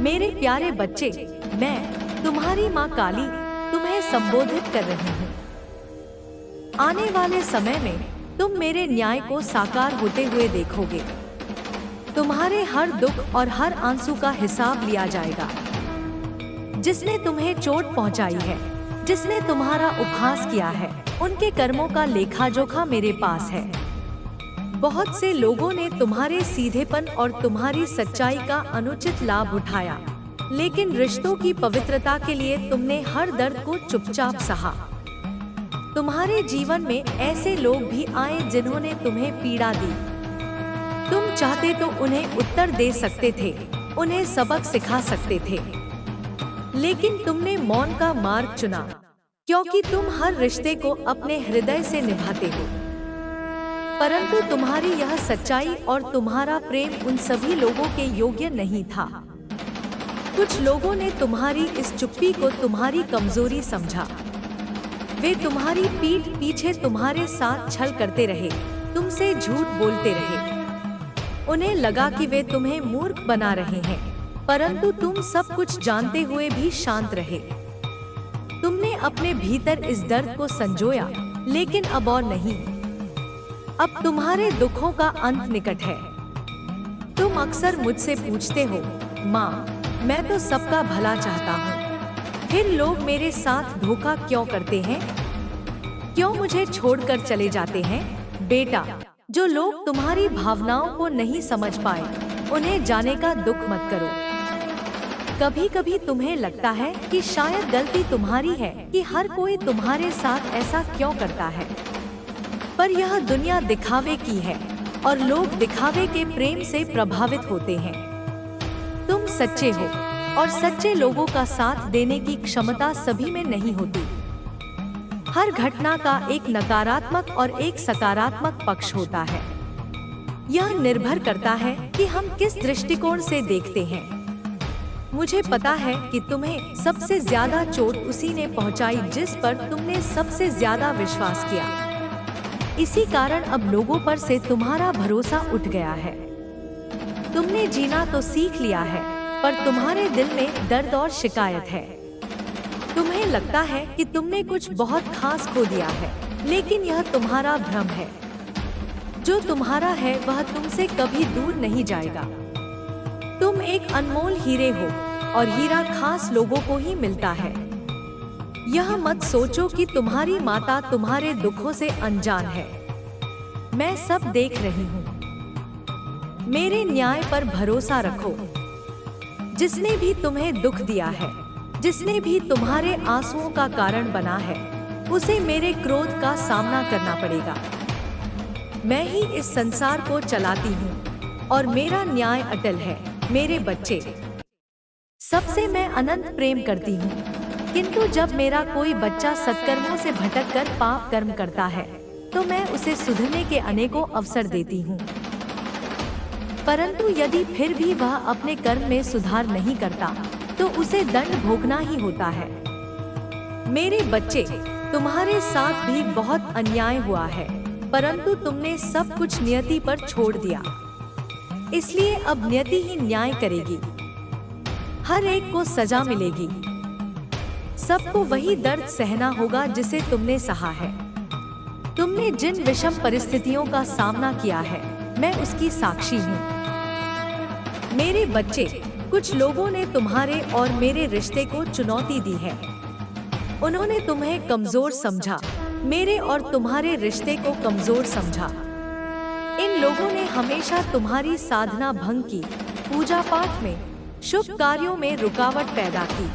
मेरे प्यारे बच्चे, मैं तुम्हारी माँ काली तुम्हें संबोधित कर रही हूँ। आने वाले समय में तुम मेरे न्याय को साकार होते हुए देखोगे। तुम्हारे हर दुख और हर आंसू का हिसाब लिया जाएगा। जिसने तुम्हें चोट पहुंचाई है, जिसने तुम्हारा उपहास किया है, उनके कर्मों का लेखा जोखा मेरे पास है। बहुत से लोगों ने तुम्हारे सीधेपन और तुम्हारी सच्चाई का अनुचित लाभ उठाया, लेकिन रिश्तों की पवित्रता के लिए तुमने हर दर्द को चुपचाप सहा। तुम्हारे जीवन में ऐसे लोग भी आए जिन्होंने तुम्हें पीड़ा दी। तुम चाहते तो उन्हें उत्तर दे सकते थे, उन्हें सबक सिखा सकते थे, लेकिन तुमने मौन का मार्ग चुना, क्योंकि तुम हर रिश्ते को अपने हृदय से निभाते हो। परंतु तुम्हारी यह सच्चाई और तुम्हारा प्रेम उन सभी लोगों के योग्य नहीं था। कुछ लोगों ने तुम्हारी इस चुप्पी को तुम्हारी कमजोरी समझा। वे तुम्हारी पीठ पीछे तुम्हारे साथ छल करते रहे, तुमसे झूठ बोलते रहे। उन्हें लगा कि वे तुम्हें मूर्ख बना रहे हैं, परंतु तुम सब कुछ जानते हुए भी शांत रहे। तुमने अपने भीतर इस दर्द को संजोया, लेकिन अब और नहीं। अब तुम्हारे दुखों का अंत निकट है। तुम अक्सर मुझसे पूछते हो, माँ, मैं तो सबका भला चाहता हूँ, फिर लोग मेरे साथ धोखा क्यों करते हैं? क्यों मुझे छोड़कर चले जाते हैं? बेटा, जो लोग तुम्हारी भावनाओं को नहीं समझ पाए, उन्हें जाने का दुख मत करो। कभी कभी तुम्हें लगता है कि शायद गलती तुम्हारी है कि हर कोई तुम्हारे साथ ऐसा क्यों करता है, पर यह दुनिया दिखावे की है और लोग दिखावे के प्रेम से प्रभावित होते हैं। तुम सच्चे हो और सच्चे लोगों का साथ देने की क्षमता सभी में नहीं होती। हर घटना का एक नकारात्मक और एक सकारात्मक पक्ष होता है। यह निर्भर करता है कि हम किस दृष्टिकोण से देखते हैं। मुझे पता है कि तुम्हें सबसे ज्यादा चोट उसी ने पहुंचाई जिस पर तुमने सबसे ज्यादा विश्वास किया। इसी कारण अब लोगों पर से तुम्हारा भरोसा उठ गया है। तुमने जीना तो सीख लिया है, पर तुम्हारे दिल में दर्द और शिकायत है। तुम्हें लगता है कि तुमने कुछ बहुत खास खो दिया है, लेकिन यह तुम्हारा भ्रम है। जो तुम्हारा है वह तुमसे कभी दूर नहीं जाएगा। तुम एक अनमोल हीरे हो और हीरा खास लोगों को ही मिलता है। यह मत सोचो कि तुम्हारी माता तुम्हारे दुखों से अनजान है। मैं सब देख रही हूँ। मेरे न्याय पर भरोसा रखो। जिसने भी तुम्हें दुख दिया है, जिसने भी तुम्हारे आंसुओं का कारण बना है, उसे मेरे क्रोध का सामना करना पड़ेगा। मैं ही इस संसार को चलाती हूँ और मेरा न्याय अटल है। मेरे बच्चे, सबसे मैं अनंत प्रेम करती हूँ, किंतु जब मेरा कोई बच्चा सत्कर्मों से भटककर पाप कर्म करता है, तो मैं उसे सुधरने के अनेकों अवसर देती हूँ। परंतु यदि फिर भी वह अपने कर्म में सुधार नहीं करता, तो उसे दंड भोगना ही होता है। मेरे बच्चे, तुम्हारे साथ भी बहुत अन्याय हुआ है, परंतु तुमने सब कुछ नियति पर छोड़ दिया। इसलिए अब नियति ही न्याय करेगी। हर एक को सजा मिलेगी। सबको वही दर्द सहना होगा जिसे तुमने सहा है। तुमने जिन विषम परिस्थितियों का सामना किया है, मैं उसकी साक्षी हूँ। मेरे बच्चे, कुछ लोगों ने तुम्हारे और मेरे रिश्ते को चुनौती दी है। उन्होंने तुम्हें कमजोर समझा, मेरे और तुम्हारे रिश्ते को कमजोर समझा। इन लोगों ने हमेशा तुम्हारी साधना भंग की, पूजा पाठ में, शुभ कार्यों में रुकावट पैदा की।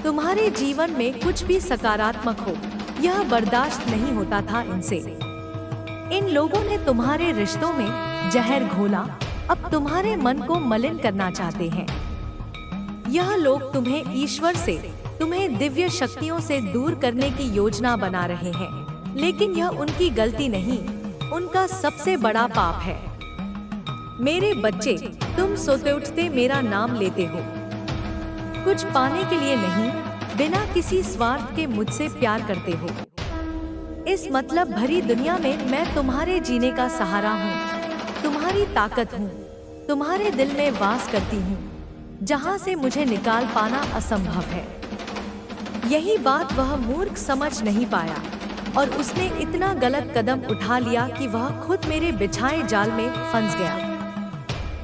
तुम्हारे जीवन में कुछ भी सकारात्मक हो, यह बर्दाश्त नहीं होता था इनसे। इन लोगों ने तुम्हारे रिश्तों में जहर घोला, अब तुम्हारे मन को मलिन करना चाहते हैं। यह लोग तुम्हें ईश्वर से, तुम्हें दिव्य शक्तियों से दूर करने की योजना बना रहे हैं, लेकिन यह उनकी गलती नहीं, उनका सबसे बड़ा पाप है। मेरे बच्चे, तुम सोते उठते मेरा नाम लेते हो, कुछ पाने के लिए नहीं, बिना किसी स्वार्थ के मुझसे प्यार करते हो। इस मतलब भरी दुनिया में मैं तुम्हारे जीने का सहारा हूँ, तुम्हारी ताकत हूँ, तुम्हारे दिल में वास करती हूँ। जहां से मुझे निकाल पाना असंभव है। यही बात वह मूर्ख समझ नहीं पाया और उसने इतना गलत कदम उठा लिया कि वह खुद मेरे बिछाए जाल में फंस गया।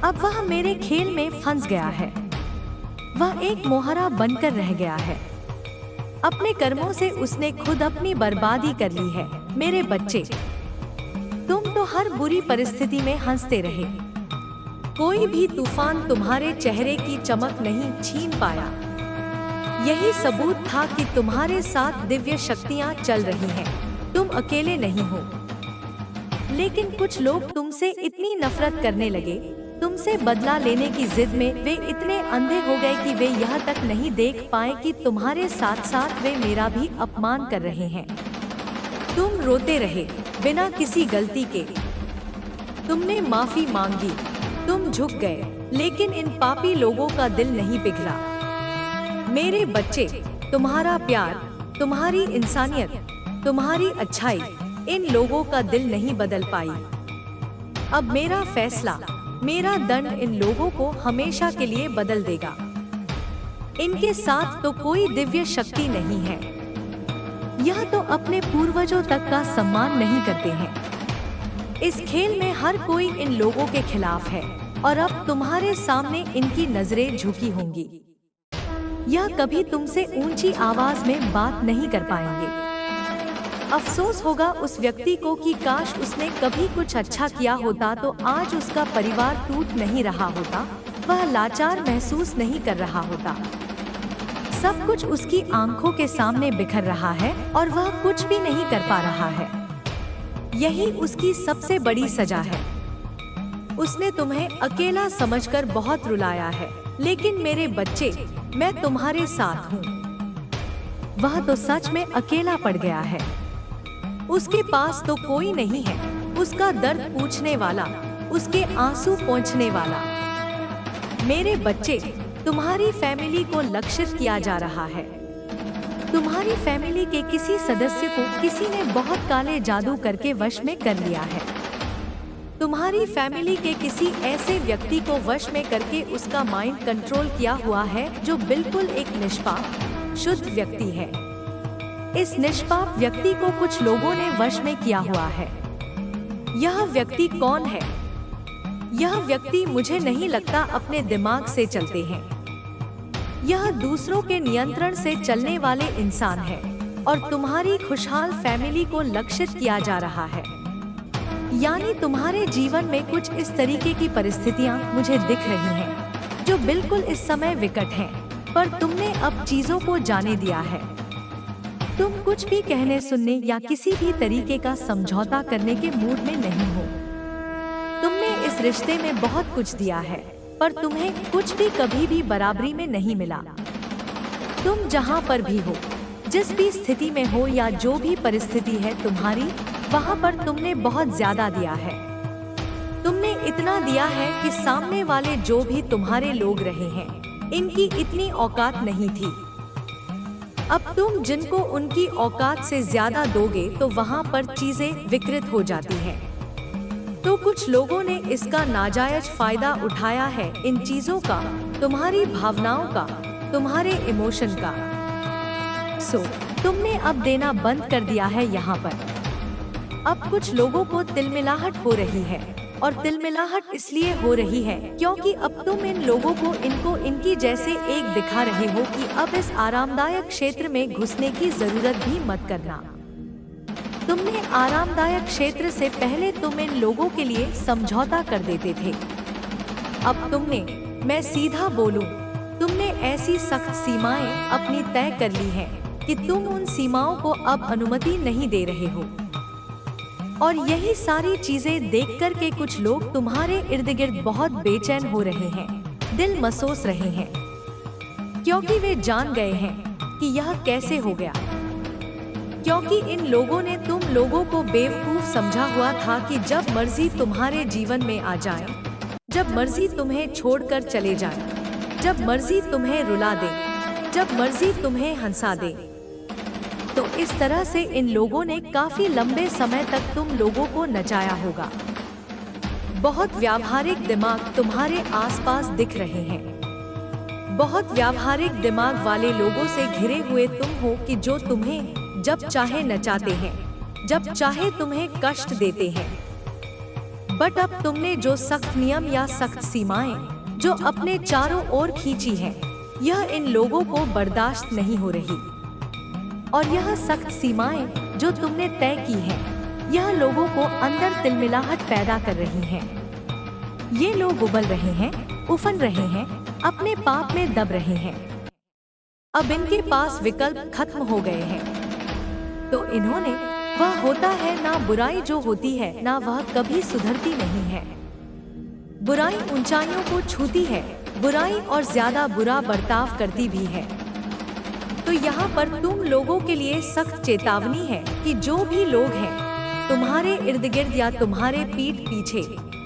अब वह मेरे खेल में फंस गया है। वह एक मोहरा बनकर रह गया है। अपने कर्मों से उसने खुद अपनी बर्बादी कर ली है। मेरे बच्चे, तुम तो हर बुरी परिस्थिति में हंसते रहे। कोई भी तूफान तुम्हारे चेहरे की चमक नहीं छीन पाया। यही सबूत था कि तुम्हारे साथ दिव्य शक्तियां चल रही हैं। तुम अकेले नहीं हो। लेकिन कुछ लोग तुमसे इतनी नफरत करने लगे, तुमसे बदला लेने की जिद में वे इतने अंधे हो गए कि वे यह तक नहीं देख पाए कि तुम्हारे साथ साथ वे मेरा भी अपमान कर रहे हैं। तुम रोते रहे बिना किसी गलती के। तुमने माफी मांगी, तुम झुक गए, लेकिन इन पापी लोगों का दिल नहीं पिघला। मेरे बच्चे, तुम्हारा प्यार, तुम्हारी इंसानियत, तुम्हारी अच्छाई इन लोगों का दिल नहीं बदल पाई। अब मेरा फैसला, मेरा दंड इन लोगों को हमेशा के लिए बदल देगा। इनके साथ तो कोई दिव्य शक्ति नहीं है। यह तो अपने पूर्वजों तक का सम्मान नहीं करते हैं। इस खेल में हर कोई इन लोगों के खिलाफ है और अब तुम्हारे सामने इनकी नजरें झुकी होंगी। यह कभी तुमसे ऊंची आवाज में बात नहीं कर पाएंगे। अफसोस होगा उस व्यक्ति को कि काश उसने कभी कुछ अच्छा किया होता तो आज उसका परिवार टूट नहीं रहा होता, वह लाचार महसूस नहीं कर रहा होता। सब कुछ उसकी आंखों के सामने बिखर रहा है और वह कुछ भी नहीं कर पा रहा है। यही उसकी सबसे बड़ी सजा है। उसने तुम्हें अकेला समझकर बहुत रुलाया है, लेकिन मेरे बच्चे, मैं तुम्हारे साथ हूँ। वह तो सच में अकेला पड़ गया है। उसके पास तो कोई नहीं है, उसका दर्द पूछने वाला, उसके आंसू पोंछने वाला। मेरे बच्चे, तुम्हारी फैमिली को लक्षित किया जा रहा है। तुम्हारी फैमिली के किसी सदस्य को किसी ने बहुत काले जादू करके वश में कर लिया है। तुम्हारी फैमिली के किसी ऐसे व्यक्ति को वश में करके उसका माइंड कंट्रोल किया हुआ है जो बिल्कुल एक निष्पाप, शुद्ध व्यक्ति है। इस निष्पाप व्यक्ति को कुछ लोगों ने वश में किया हुआ है। यह व्यक्ति कौन है? यह व्यक्ति मुझे नहीं लगता अपने दिमाग से चलते हैं। यह दूसरों के नियंत्रण से चलने वाले इंसान है और तुम्हारी खुशहाल फैमिली को लक्षित किया जा रहा है। यानी तुम्हारे जीवन में कुछ इस तरीके की परिस्थितियां मुझे दिख रही हैं, जो बिल्कुल इस समय विकट हैं, पर तुमने अब चीजों को जाने दिया है। तुम कुछ भी कहने सुनने या किसी भी तरीके का समझौता करने के मूड में नहीं हो। तुमने इस रिश्ते में बहुत कुछ दिया है, पर तुम्हें कुछ भी कभी भी बराबरी में नहीं मिला। तुम जहाँ पर भी हो, जिस भी स्थिति में हो या जो भी परिस्थिति है तुम्हारी, वहाँ पर तुमने बहुत ज्यादा दिया है। तुमने इतना दिया है कि सामने वाले जो भी तुम्हारे लोग रहे हैं, इनकी इतनी औकात नहीं थी। अब तुम जिनको उनकी औकात से ज्यादा दोगे तो वहाँ पर चीजें विकृत हो जाती हैं। तो कुछ लोगों ने इसका नाजायज फायदा उठाया है, इन चीजों का, तुम्हारी भावनाओं का, तुम्हारे इमोशन का। तुमने अब देना बंद कर दिया है यहाँ पर। अब कुछ लोगों को तिलमिलाहट हो रही है, और तिलमिलाहट इसलिए हो रही है क्योंकि अब तुम इन लोगों को इनको इनकी जैसे एक दिखा रहे हो कि अब इस आरामदायक क्षेत्र में घुसने की जरूरत भी मत करना। तुमने आरामदायक क्षेत्र से पहले तुम इन लोगों के लिए समझौता कर देते थे। अब तुमने, मैं सीधा बोलूं, तुमने ऐसी सख्त सीमाएं अपनी तय कर ली हैं कि तुम उन सीमाओं को अब अनुमति नहीं दे रहे हो। और यही सारी चीजें देखकर के कुछ लोग तुम्हारे इर्द गिर्द बहुत बेचैन हो रहे हैं, दिल मसोस रहे हैं, क्योंकि वे जान गए हैं कि यह कैसे हो गया। क्योंकि इन लोगों ने तुम लोगों को बेवकूफ समझा हुआ था कि जब मर्जी तुम्हारे जीवन में आ जाए, जब मर्जी तुम्हें छोड़कर चले जाए, जब मर्जी तुम्हें रुला दे, जब मर्जी तुम्हें हंसा दे। तो इस तरह से इन लोगों ने काफी लंबे समय तक तुम लोगों को नचाया होगा। बहुत व्यावहारिक दिमाग तुम्हारे आसपास दिख रहे हैं। बहुत व्यावहारिक दिमाग वाले लोगों से घिरे हुए तुम हो कि जो तुम्हें जब चाहे नचाते हैं, जब चाहे तुम्हें कष्ट देते हैं। बट अब तुमने जो सख्त नियम या सख्त सीमाएं जो अपने चारों ओर खींची हैं, यह इन लोगों को बर्दाश्त नहीं हो रही। और यह सख्त सीमाएं जो तुमने तय की हैं, यह लोगों को अंदर तिलमिलाहट पैदा कर रही हैं। ये लोग उबल रहे हैं, उफन रहे हैं, अपने पाप में दब रहे हैं। अब इनके पास विकल्प खत्म हो गए हैं। तो इन्होंने वह होता है ना बुराई जो होती है ना वह कभी सुधरती नहीं है। बुराई ऊंचाइयों को छूती है, बुराई और ज्यादा बुरा बर्ताव करती भी है। तो यहाँ पर तुम लोगों के लिए सख्त चेतावनी है कि जो भी लोग हैं तुम्हारे इर्द गिर्द या तुम्हारे पीठ पीछे,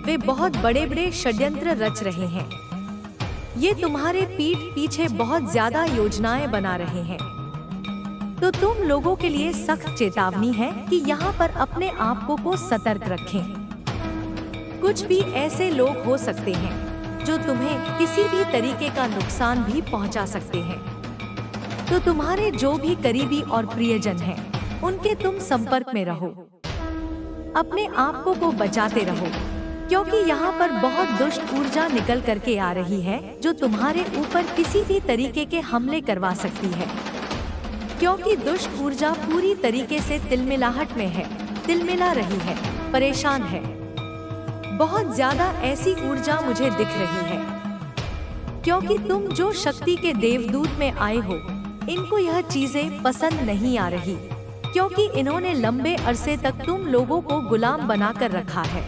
वे बहुत बड़े बड़े षड्यंत्र रच रहे हैं। ये तुम्हारे पीठ पीछे बहुत ज्यादा योजनाएं बना रहे हैं। तो तुम लोगों के लिए सख्त चेतावनी है कि यहाँ पर अपने आप को सतर्क रखें। कुछ भी ऐसे लोग हो सकते हैं जो तुम्हें किसी भी तरीके का नुकसान भी पहुँचा सकते हैं। तो तुम्हारे जो भी करीबी और प्रियजन हैं, उनके तुम संपर्क में रहो, अपने आप को बचाते रहो, क्योंकि यहाँ पर बहुत दुष्ट ऊर्जा निकल करके आ रही है जो तुम्हारे ऊपर किसी भी तरीके के हमले करवा सकती है। क्योंकि दुष्ट ऊर्जा पूरी तरीके से तिलमिलाहट में है, तिलमिला रही है, परेशान है। बहुत ज्यादा ऐसी ऊर्जा मुझे दिख रही है, क्योंकि तुम जो शक्ति के देवदूत में आए हो, इनको यह चीजें पसंद नहीं आ रही, क्योंकि इन्होंने लंबे अरसे तक तुम लोगों को गुलाम बनाकर रखा है।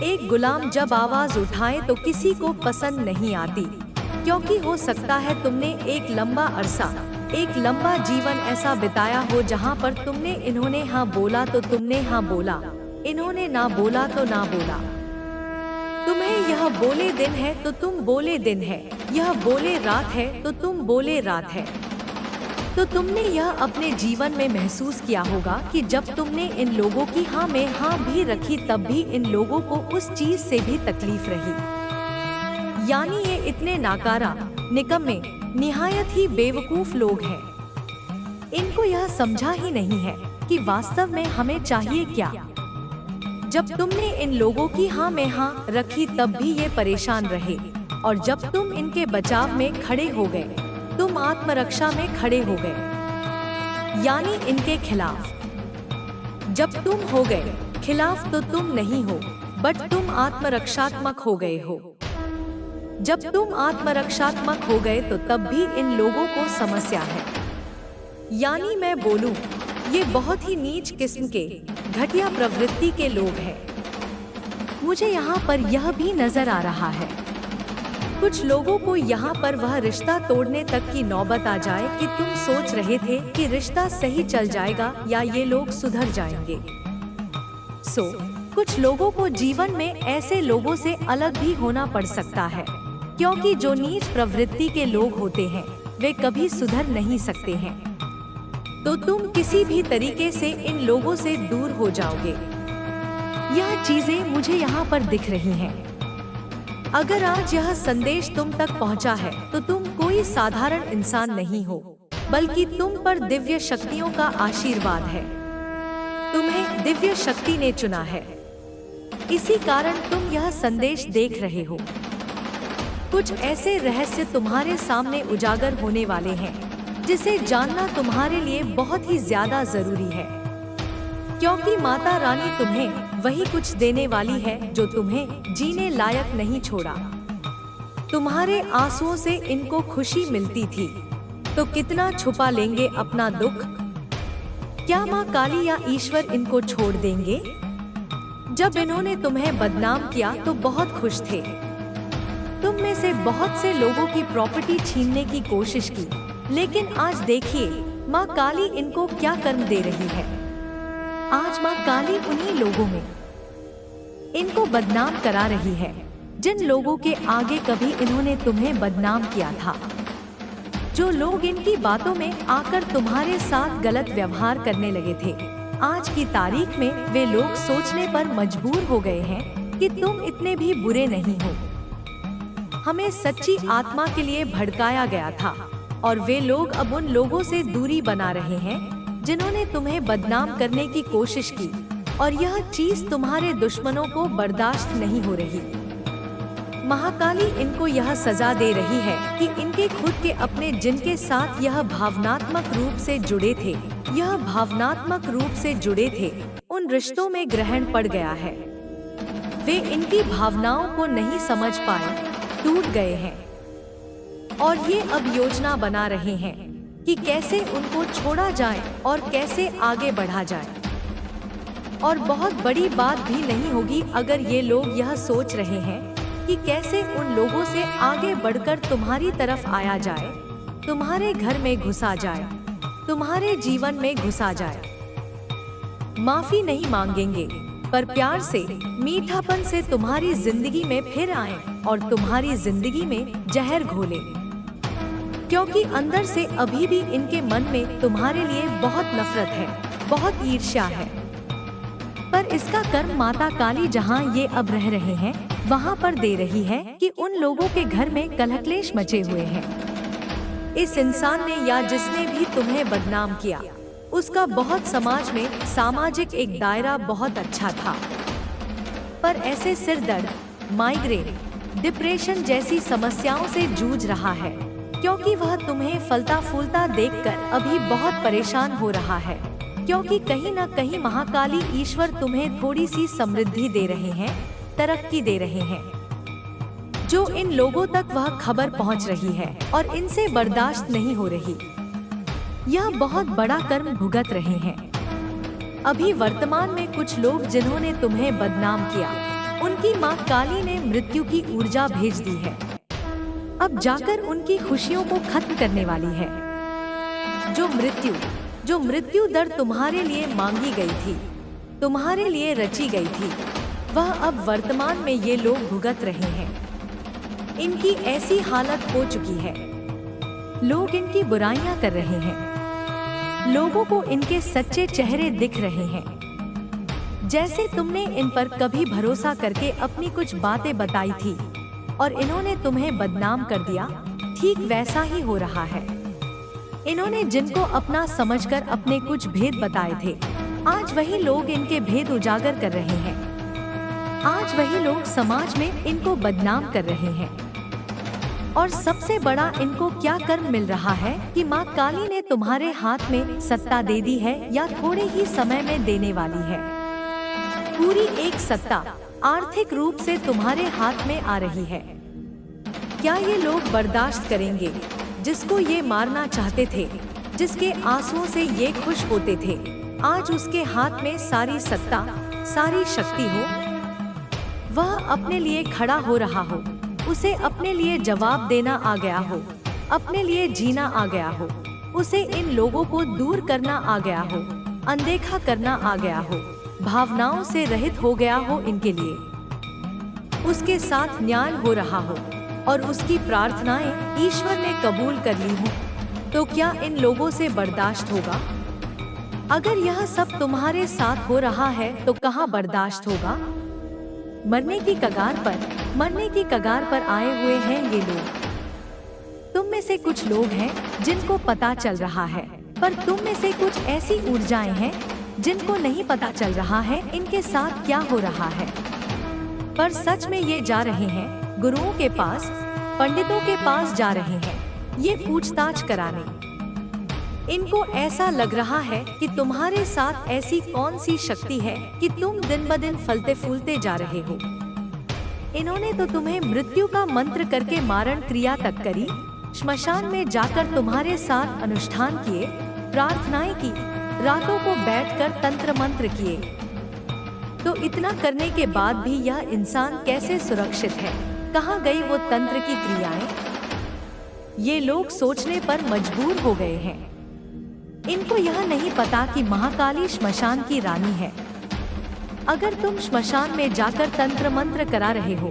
एक गुलाम जब आवाज उठाए तो किसी को पसंद नहीं आती, क्योंकि हो सकता है तुमने एक लंबा अरसा, एक लंबा जीवन ऐसा बिताया हो जहां पर तुमने इन्होंने हाँ बोला तो तुमने हाँ बोला, इन्होंने ना बोला तो ना बोला। तुम्हें यह बोले दिन है तो तुम बोले दिन है, यह बोले रात है तो तुम बोले रात है। तो तुमने यह अपने जीवन में महसूस किया होगा कि जब तुमने इन लोगों की हाँ में हाँ भी रखी, तब भी इन लोगों को उस चीज से भी तकलीफ रही। यानी ये इतने नाकारा, निकम्मे, निहायत ही बेवकूफ लोग हैं। इनको यह समझा ही नहीं है कि वास्तव में हमें चाहिए क्या। जब तुमने इन लोगों की हाँ में हाँ रखी, तब भी ये परेशान रहे, और जब तुम इनके बचाव में खड़े हो गए, तुम आत्मरक्षा में खड़े हो गए, यानी इनके खिलाफ। जब तुम हो गए खिलाफ तो तुम नहीं हो, बट तुम आत्मरक्षात्मक हो गए हो। जब तुम आत्मरक्षात्मक हो गए तो तब भी इन लोगों को समस्या है। यानी मैं बोलूं, ये बहुत ही नीच किस्म के, घटिया प्रवृत्ति के लोग हैं। मुझे यहाँ पर यह भी नजर आ रहा है, कुछ लोगों को यहाँ पर वह रिश्ता तोड़ने तक की नौबत आ जाए कि तुम सोच रहे थे कि रिश्ता सही चल जाएगा या ये लोग सुधर जाएंगे। कुछ लोगों को जीवन में ऐसे लोगों से अलग भी होना पड़ सकता है, क्योंकि जो नीच प्रवृत्ति के लोग होते हैं वे कभी सुधर नहीं सकते हैं। तो तुम किसी भी तरीके से इन लोगों से दूर हो जाओगे। यह चीजें मुझे यहाँ पर दिख रही हैं। अगर आज यह संदेश तुम तक पहुँचा है तो तुम कोई साधारण इंसान नहीं हो, बल्कि तुम पर दिव्य शक्तियों का आशीर्वाद है। तुम्हें दिव्य शक्ति ने चुना है, इसी कारण तुम यह संदेश देख रहे हो। कुछ ऐसे रहस्य तुम्हारे सामने उजागर होने वाले हैं जिसे जानना तुम्हारे लिए बहुत ही ज्यादा जरूरी है, क्योंकि माता रानी तुम्हें वही कुछ देने वाली है जो तुम्हें जीने लायक नहीं छोड़ा। तुम्हारे आंसुओं से इनको खुशी मिलती थी, तो कितना छुपा लेंगे अपना दुख। क्या माँ काली या ईश्वर इनको छोड़ देंगे? जब इन्होंने तुम्हें बदनाम किया तो बहुत खुश थे। तुम में से बहुत से लोगों की प्रॉपर्टी छीनने की कोशिश की, लेकिन आज देखिए माँ काली इनको क्या कर्म दे रही है। आज माँ काली उन्हीं लोगों में इनको बदनाम करा रही है जिन लोगों के आगे कभी इन्होंने तुम्हें बदनाम किया था। जो लोग इनकी बातों में आकर तुम्हारे साथ गलत व्यवहार करने लगे थे, आज की तारीख में वे लोग सोचने पर मजबूर हो गए हैं कि तुम इतने भी बुरे नहीं हो। हमें सच्ची आत्मा के लिए भड़काया गया था, और वे लोग अब उन लोगों से दूरी बना रहे हैं जिन्होंने तुम्हें बदनाम करने की कोशिश की, और यह चीज तुम्हारे दुश्मनों को बर्दाश्त नहीं हो रही। महाकाली इनको यह सजा दे रही है कि इनके खुद के अपने जिनके साथ यह भावनात्मक रूप से जुड़े थे, उन रिश्तों में ग्रहण पड़ गया है। वे इनकी भावनाओं को नहीं समझ पाए, टूट गए हैं, और ये अब योजना बना रहे हैं कि कैसे उनको छोड़ा जाए और कैसे आगे बढ़ा जाए। और बहुत बड़ी बात भी नहीं होगी अगर ये लोग यह सोच रहे हैं कि कैसे उन लोगों से आगे बढ़कर तुम्हारी तरफ आया जाए, तुम्हारे घर में घुसा जाए, तुम्हारे जीवन में घुसा जाए। माफी नहीं मांगेंगे, पर प्यार से, मीठापन से तुम्हारी जिंदगी में फिर आए और तुम्हारी जिंदगी में जहर घोले, क्योंकि अंदर से अभी भी इनके मन में तुम्हारे लिए बहुत नफरत है, बहुत ईर्ष्या है। पर इसका कर्म माता काली जहाँ ये अब रह रहे हैं वहाँ पर दे रही है कि उन लोगों के घर में कलह-क्लेश मचे हुए हैं। इस इंसान ने या जिसने भी तुम्हें बदनाम किया, उसका बहुत समाज में सामाजिक एक दायरा बहुत अच्छा था, पर ऐसे सिर दर्द, माइग्रेन, डिप्रेशन जैसी समस्याओं से जूझ रहा है, क्योंकि वह तुम्हें फलता फूलता देखकर अभी बहुत परेशान हो रहा है, क्योंकि कहीं न कहीं महाकाली ईश्वर तुम्हें थोड़ी सी समृद्धि दे रहे हैं, तरक्की दे रहे हैं, जो इन लोगों तक वह खबर पहुंच रही है और इनसे बर्दाश्त नहीं हो रही। यह बहुत बड़ा कर्म भुगत रहे हैं। अभी वर्तमान में कुछ लोग जिन्होंने तुम्हें बदनाम किया, उनकी माँ काली ने मृत्यु की ऊर्जा भेज दी है, अब जाकर उनकी खुशियों को खत्म करने वाली है। जो मृत्यु दर तुम्हारे लिए मांगी गई थी, तुम्हारे लिए रची गई थी, वह अब वर्तमान में ये लोग भुगत रहे हैं। इनकी ऐसी हालत हो चुकी है, लोग इनकी बुराइयां कर रहे हैं, लोगों को इनके सच्चे चेहरे दिख रहे हैं। जैसे तुमने इन पर कभी भरोसा करके अपनी कुछ बातें बताई थी और इन्होंने तुम्हें बदनाम कर दिया, ठीक वैसा ही हो रहा है। इन्होंने जिनको अपना समझकर अपने कुछ भेद बताए थे, आज वही लोग इनके भेद उजागर कर रहे हैं। आज वही लोग समाज में इनको बदनाम कर रहे हैं। और सबसे बड़ा इनको क्या कर्म मिल रहा है कि माँ काली ने तुम्हारे हाथ में सत्ता दे दी है, या थोड़े ही समय में देने वाली है। पूरी एक सत्ता आर्थिक रूप से तुम्हारे हाथ में आ रही है। क्या ये लोग बर्दाश्त करेंगे जिसको ये मारना चाहते थे, जिसके आंसुओं से ये खुश होते थे, आज उसके हाथ में सारी सत्ता, सारी शक्ति हो, वह अपने लिए खड़ा हो रहा हो, उसे अपने लिए जवाब देना आ गया हो, अपने लिए जीना आ गया हो, उसे इन लोगों को दूर करना आ गया हो, अनदेखा करना आ गया हो, भावनाओं से रहित हो गया हो इनके लिए, उसके साथ न्याय हो रहा हो और उसकी प्रार्थनाएं ईश्वर ने कबूल कर ली हो, तो क्या इन लोगों से बर्दाश्त होगा? अगर यह सब तुम्हारे साथ हो रहा है तो कहाँ बर्दाश्त होगा? मरने की कगार पर आए हुए हैं ये लोग। तुम में से कुछ लोग हैं जिनको पता चल रहा है, पर तुम में से कुछ ऐसी ऊर्जाएं हैं जिनको नहीं पता चल रहा है इनके साथ क्या हो रहा है। पर सच में ये जा रहे हैं गुरुओं के पास, पंडितों के पास जा रहे हैं, ये पूछताछ कराने। इनको ऐसा लग रहा है कि तुम्हारे साथ ऐसी कौन सी शक्ति है कि तुम दिन ब दिन फलते फूलते जा रहे हो। इन्होंने तो तुम्हें मृत्यु का मंत्र करके मारण क्रिया तक करी, श्मशान में जाकर तुम्हारे साथ अनुष्ठान किए, प्रार्थनाएं की, रातों को बैठकर तंत्र मंत्र किए। तो इतना करने के बाद भी यह इंसान कैसे सुरक्षित है? कहाँ गई वो तंत्र की क्रियाएं? ये लोग सोचने पर मजबूर हो गए हैं। इनको यह नहीं पता कि महाकाली श्मशान की रानी है। अगर तुम श्मशान में जाकर तंत्र मंत्र करा रहे हो,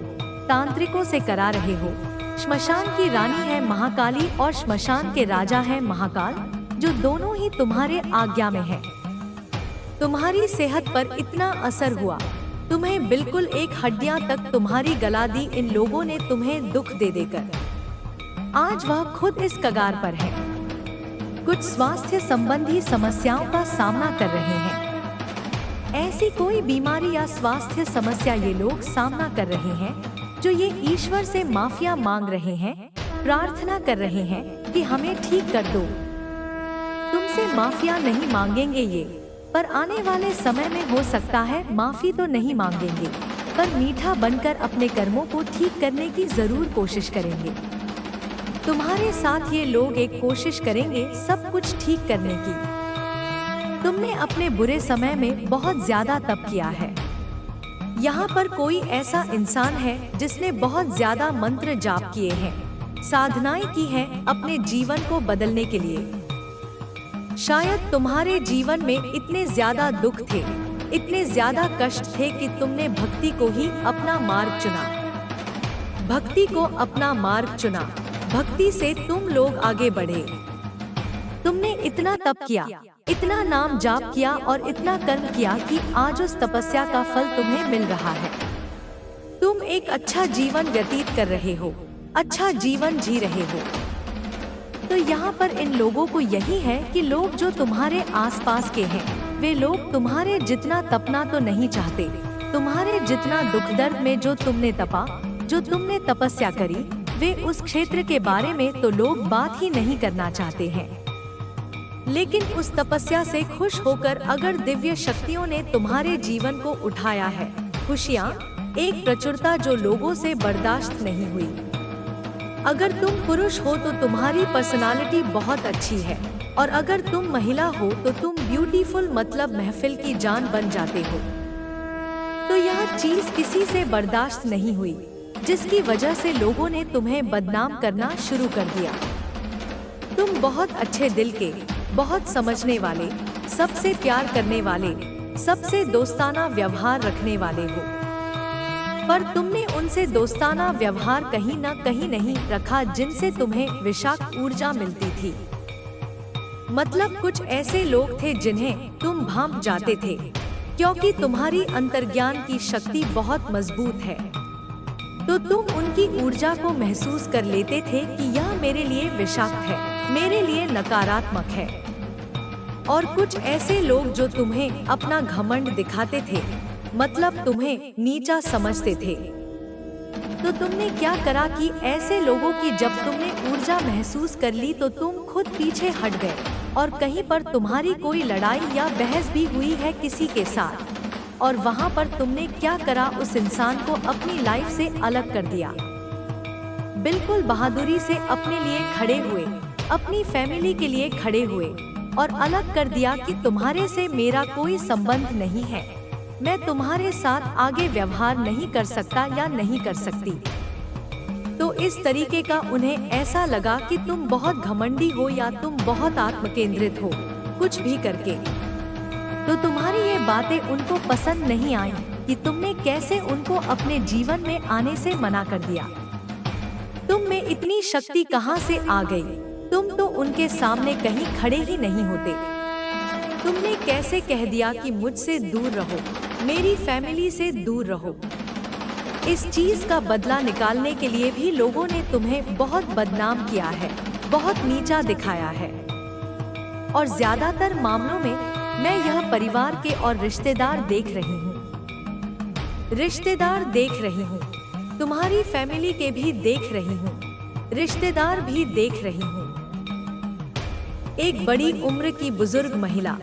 तांत्रिकों से करा रहे हो, श्मशान की रानी है महाकाली और श्मशान के राजा है महाकाल, जो दोनों ही तुम्हारे आज्ञा में है। तुम्हारी सेहत पर इतना असर हुआ, तुम्हें बिल्कुल एक हड्डियां तक तुम्हारी गला दी इन लोगों ने तुम्हें दुख दे देकर। आज वह खुद इस कगार पर है। कुछ स्वास्थ्य संबंधी समस्याओं का सामना कर रहे हैं। ऐसी कोई बीमारी या स्वास्थ्य समस्या ये लोग सामना कर रहे हैं जो ये ईश्वर से माफिया मांग रहे हैं, प्रार्थना कर रहे हैं कि हमें ठीक कर दो। तुमसे माफिया नहीं मांगेंगे ये, पर आने वाले समय में हो सकता है माफी तो नहीं मांगेंगे, पर मीठा बनकर अपने कर्मों को ठीक करने की जरूर कोशिश करेंगे। तुम्हारे साथ ये लोग एक कोशिश करेंगे सब कुछ ठीक करने की। तुमने अपने बुरे समय में बहुत ज्यादा तप किया है। यहाँ पर कोई ऐसा इंसान है जिसने बहुत ज्यादा मंत्र जाप किए हैं, साधनाएं की हैं अपने जीवन को बदलने के लिए। शायद तुम्हारे जीवन में इतने ज्यादा दुख थे, इतने ज्यादा कष्ट थे कि तुमने भक्ति को ही अपना मार्ग चुना। भक्ति को अपना मार्ग चुना। भक्ति से तुम लोग आगे बढ़े। तुमने इतना तप किया, इतना नाम जाप किया और इतना कर्म किया कि आज उस तपस्या का फल तुम्हें मिल रहा है। तुम एक अच्छा जीवन व्यतीत कर रहे हो, अच्छा जीवन जी रहे हो। तो यहाँ पर इन लोगों को यही है कि लोग जो तुम्हारे आसपास के हैं, वे लोग तुम्हारे जितना तपना तो नहीं चाहते। तुम्हारे जितना दुख दर्द में जो तुमने तपा, जो तुमने तपस्या करी, वे उस क्षेत्र के बारे में तो लोग बात ही नहीं करना चाहते हैं। लेकिन उस तपस्या से खुश होकर अगर दिव्य शक्तियों ने तुम्हारे जीवन को उठाया है, खुशियाँ, एक प्रचुरता जो लोगों से बर्दाश्त नहीं हुई। अगर तुम पुरुष हो तो तुम्हारी पर्सनालिटी बहुत अच्छी है, और अगर तुम महिला हो तो तुम ब्यूटीफुल मतलब महफिल की जान बन जाते हो। तो यह चीज किसी से बर्दाश्त नहीं हुई, जिसकी वजह से लोगों ने तुम्हें बदनाम करना शुरू कर दिया। तुम बहुत अच्छे दिल के, बहुत समझने वाले, सबसे प्यार करने वाले, सबसे दोस्ताना व्यवहार रखने वाले हो, पर तुमने उनसे दोस्ताना व्यवहार कहीं न कहीं नहीं रखा जिनसे तुम्हें विषाक्त ऊर्जा मिलती थी। मतलब कुछ ऐसे लोग थे जिन्हें तुम भांप जाते थे, क्योंकि तुम्हारी अंतर्ज्ञान की शक्ति बहुत मजबूत है। तो तुम उनकी ऊर्जा को महसूस कर लेते थे कि यह मेरे लिए विषाक्त है, मेरे लिए नकारात्मक है। और कुछ ऐसे लोग जो तुम्हें अपना घमंड दिखाते थे, मतलब तुम्हें नीचा समझते थे। तो तुमने क्या करा कि ऐसे लोगों की जब तुमने ऊर्जा महसूस कर ली तो तुम खुद पीछे हट गए, और कहीं पर तुम्हारी कोई लड़ाई या बहस भी हुई है किसी के साथ, और वहाँ पर तुमने क्या करा, उस इंसान को अपनी लाइफ से अलग कर दिया। बिल्कुल बहादुरी से अपने लिए खड़े हुए, अपनी फैमिली के लिए खड़े हुए, और अलग कर दिया कि तुम्हारे से मेरा कोई संबंध नहीं है, मैं तुम्हारे साथ आगे व्यवहार नहीं कर सकता या नहीं कर सकती। तो इस तरीके का उन्हें ऐसा लगा कि तुम बहुत घमंडी हो या तुम बहुत आत्मकेंद्रित हो, कुछ भी करके। तो तुम्हारी ये बातें उनको पसंद नहीं आई कि तुमने कैसे उनको अपने जीवन में आने से मना कर दिया। तुम में इतनी शक्ति कहाँ से आ गई? तुम तो उनके सामने कहीं खड़े ही नहीं होते। तुमने कैसे कह दिया कि मुझसे दूर रहो, मेरी फैमिली से दूर रहो। इस चीज का बदला निकालने के लिए भी लोगों ने तुम्हें बहुत बदनाम किया है, बहुत नीचा दिखाया है। और ज्यादातर मामलों में मैं यह परिवार के और रिश्तेदार देख रही हूँ। रिश्तेदार देख रही हूँ, तुम्हारी फैमिली के भी देख रही हूँ, रिश्तेदार भी देख रही हूँ। एक बड़ी उम्र की बुजुर्ग महिला,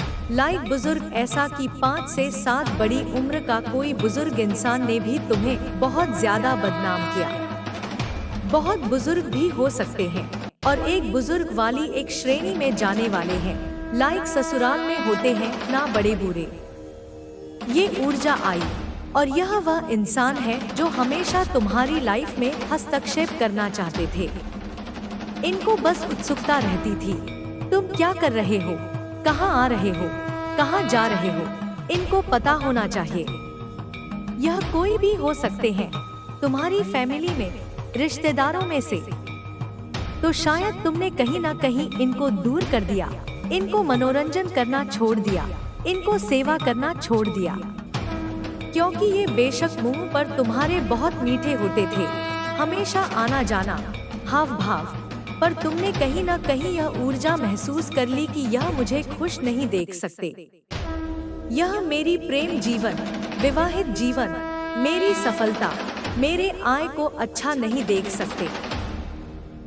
बुजुर्ग ऐसा कि 5 से 7 बड़ी उम्र का कोई बुजुर्ग इंसान ने भी तुम्हें बहुत ज्यादा बदनाम किया। बहुत बुजुर्ग भी हो सकते हैं, और एक बुजुर्ग वाली एक श्रेणी में जाने वाले हैं, ससुराल में होते हैं ना बड़े बूढ़े। ये ऊर्जा आई, और यह वह इंसान है जो हमेशा तुम्हारी लाइफ में हस्तक्षेप करना चाहते थे। इनको बस उत्सुकता रहती थी, तुम क्या कर रहे हो, कहाँ आ रहे हो, कहाँ जा रहे हो, इनको पता होना चाहिए। यह कोई भी हो सकते हैं, तुम्हारी फैमिली में, रिश्तेदारों में से। तो शायद तुमने कहीं ना कहीं इनको दूर कर दिया, इनको मनोरंजन करना छोड़ दिया, इनको सेवा करना छोड़ दिया। क्योंकि ये बेशक मुंह पर तुम्हारे बहुत मीठे होते थे, हमेशा आना जाना, हाव भाव, पर तुमने कहीं न कहीं यह ऊर्जा महसूस कर ली कि यह मुझे खुश नहीं देख सकते। यह मेरी प्रेम जीवन, विवाहित जीवन, मेरी सफलता, मेरे आय को अच्छा नहीं देख सकते।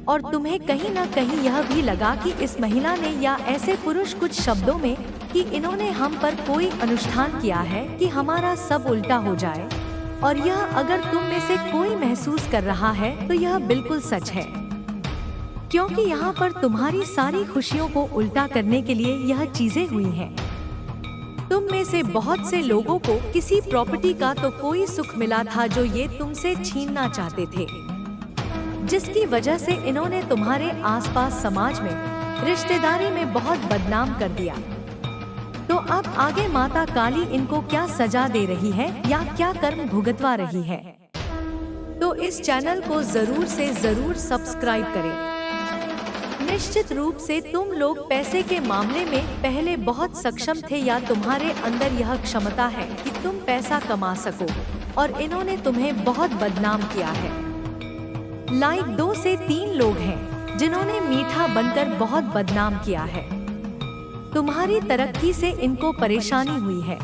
और तुम्हें कहीं न कहीं यह भी लगा कि इस महिला ने या ऐसे पुरुष कुछ शब्दों में कि इन्होंने हम पर कोई अनुष्ठान किया है कि हमारा सब उल्टा हो जाए। और यह अगर तुम में से कोई महसूस कर रहा है तो यह बिल्कुल सच है, क्योंकि यहाँ पर तुम्हारी सारी खुशियों को उल्टा करने के लिए यह चीजें हुई हैं। तुम में से बहुत से लोगों को किसी प्रॉपर्टी का तो कोई सुख मिला था जो ये तुमसे छीनना चाहते थे, जिसकी वजह से इन्होंने तुम्हारे आसपास समाज में, रिश्तेदारी में बहुत बदनाम कर दिया। तो अब आगे माता काली इनको क्या सजा दे रही है या क्या कर्म भुगतवा रही है? तो इस चैनल को जरूर से जरूर सब्सक्राइब करें। निश्चित रूप से तुम लोग पैसे के मामले में पहले बहुत सक्षम थे या तुम्हारे अंदर यह क्षमता है कि तुम पैसा कमा सको, और इन्होंने तुम्हें बहुत बदनाम किया है। लाइक 2 से 3 लोग हैं जिन्होंने मीठा बनकर बहुत बदनाम किया है। तुम्हारी तरक्की से इनको परेशानी हुई है।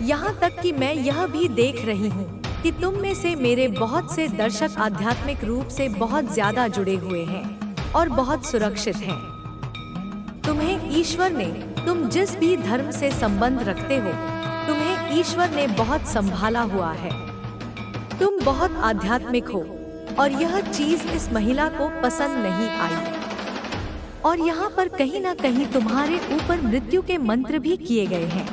यहाँ तक कि मैं यह भी देख रही हूँ कि तुम में से मेरे बहुत से दर्शक आध्यात्मिक रूप से बहुत ज्यादा जुड़े हुए हैं और बहुत सुरक्षित हैं। तुम्हें ईश्वर ने, तुम जिस भी धर्म से संबंध रखते हो, तुम्हें ईश्वर ने बहुत संभाला हुआ है। तुम बहुत आध्यात्मिक हो और यह चीज इस महिला को पसंद नहीं आई। और यहाँ पर कहीं ना कहीं तुम्हारे ऊपर मृत्यु के मंत्र भी किए गए हैं।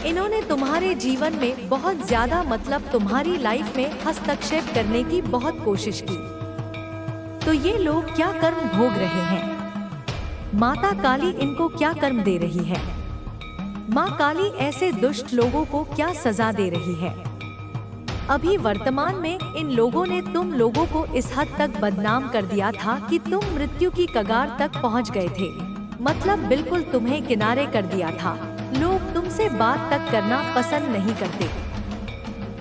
इन्होंने तुम्हारे जीवन में बहुत ज्यादा, मतलब तुम्हारी लाइफ में हस्तक्षेप करने की बहुत कोशिश की। तो ये लोग क्या कर्म भोग रहे हैं? माता काली इनको क्या कर्म दे रही है? माँ काली ऐसे दुष्ट लोगों को क्या सजा दे रही है? अभी वर्तमान में इन लोगों ने तुम लोगों को इस हद तक बदनाम कर दिया था कि तुम मृत्यु की कगार तक पहुंच गए थे, मतलब बिल्कुल तुम्हें किनारे कर दिया था। लोग तुमसे बात तक करना पसंद नहीं करते।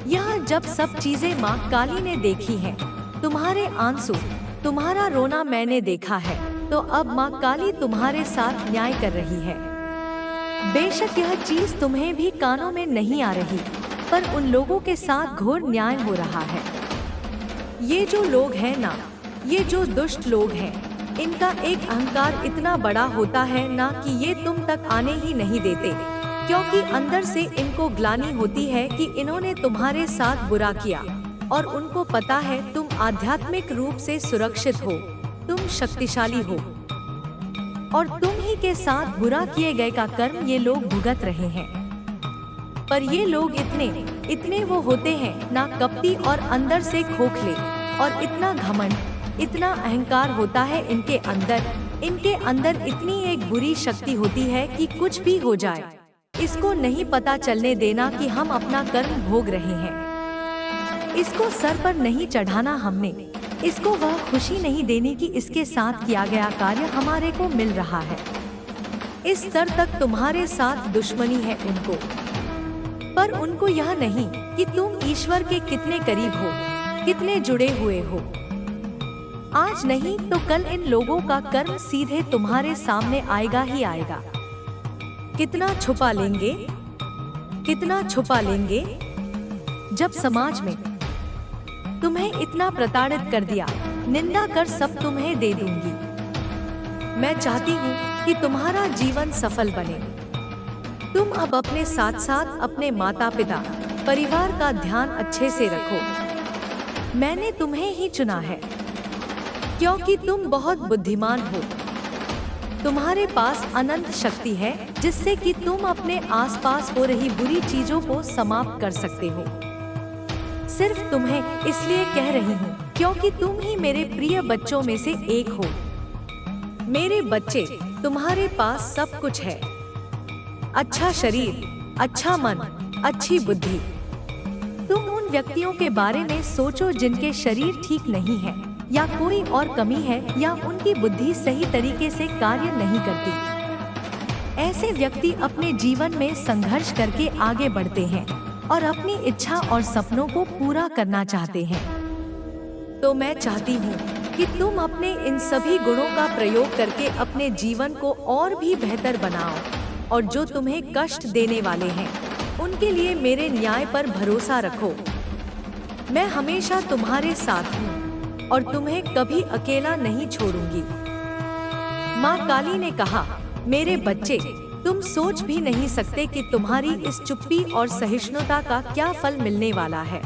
यह जब सब चीजें माँ काली ने देखी हैं, तुम्हारे आंसू, तुम्हारा रोना मैंने देखा है, तो अब माँ काली तुम्हारे साथ न्याय कर रही है। बेशक यह चीज तुम्हें भी कानों में नहीं आ रही, पर उन लोगों के साथ घोर न्याय हो रहा है। ये जो लोग हैं ना, ये जो दुष्ट लोग हैं, इनका एक अहंकार इतना बड़ा होता है ना कि ये तुम तक आने ही नहीं देते, क्योंकि अंदर से इनको ग्लानि होती है कि इन्होंने तुम्हारे साथ बुरा किया, और उनको पता है तुम आध्यात्मिक रूप से सुरक्षित हो, तुम शक्तिशाली हो, और तुम ही के साथ बुरा किए गए का कर्म ये लोग भुगत रहे हैं। पर ये लोग इतने वो होते हैं ना, कपटी और अंदर से खोखले, और इतना घमंड, इतना अहंकार होता है इनके अंदर इतनी एक बुरी शक्ति होती है कि कुछ भी हो जाए, इसको नहीं पता चलने देना कि हम अपना कर्म भोग रहे हैं। इसको सर पर नहीं चढ़ाना हमने, इसको वह खुशी नहीं देनी कि इसके साथ किया गया कार्य हमारे को मिल रहा है। इस स्तर तक तुम्हारे साथ दुश्मनी है उनको, पर उनको यह नहीं कि तुम ईश्वर के कितने करीब हो, कितने जुड़े हुए हो। आज नहीं तो कल इन लोगों का कर्म सीधे तुम्हारे सामने आएगा ही आएगा। कितना छुपा लेंगे, कितना छुपा लेंगे? जब समाज में तुम्हें इतना प्रताड़ित कर दिया, निंदा कर सब तुम्हें दे दूंगी। मैं चाहती हूँ कि तुम्हारा जीवन सफल बने। तुम अब अपने साथ साथ अपने माता पिता, परिवार का ध्यान अच्छे से रखो। मैंने तुम्हें ही चुना है, क्योंकि तुम बहुत बुद्धिमान हो। तुम्हारे पास अनंत शक्ति है, जिससे कि तुम अपने आसपास हो रही बुरी चीजों को समाप्त कर सकते हो। सिर्फ तुम्हें इसलिए कह रही हूँ क्योंकि तुम ही मेरे प्रिय बच्चों में से एक हो। मेरे बच्चे, तुम्हारे पास सब कुछ है, अच्छा शरीर, अच्छा मन, अच्छी बुद्धि। तुम उन व्यक्तियों के बारे में सोचो जिनके शरीर ठीक नहीं है, या कोई और कमी है, या उनकी बुद्धि सही तरीके से कार्य नहीं करती। ऐसे व्यक्ति अपने जीवन में संघर्ष करके आगे बढ़ते हैं, और अपनी इच्छा और सपनों को पूरा करना चाहते हैं। तो मैं चाहती हूँ कि तुम अपने इन सभी गुणों का प्रयोग करके अपने जीवन को और भी बेहतर बनाओ, और जो तुम्हें कष्ट देने वाले हैं उनके लिए मेरे न्याय पर भरोसा रखो। मैं हमेशा तुम्हारे साथ हूँ और तुम्हें कभी अकेला नहीं छोड़ूंगी। माँ काली ने कहा, मेरे बच्चे, तुम सोच भी नहीं सकते कि तुम्हारी इस चुप्पी और सहिष्णुता का क्या फल मिलने वाला है।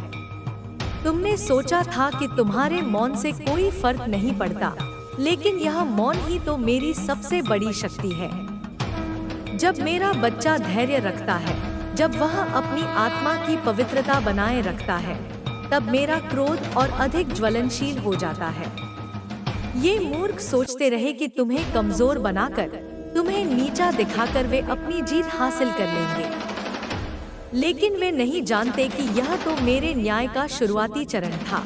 तुमने सोचा था कि तुम्हारे मौन से कोई फर्क नहीं पड़ता, लेकिन यह मौन ही तो मेरी सबसे बड़ी शक्ति है। जब मेरा बच्चा धैर्य रखता है, जब वह अपनी आत्मा की पवित्रता बनाए रखता है, तब मेरा क्रोध और अधिक ज्वलनशील हो जाता है। ये मूर्ख सोचते रहे कि तुम्हें कमजोर बनाकर, तुम्हें नीचा दिखाकर वे अपनी जीत हासिल कर लेंगे, लेकिन वे नहीं जानते कि यह तो मेरे न्याय का शुरुआती चरण था।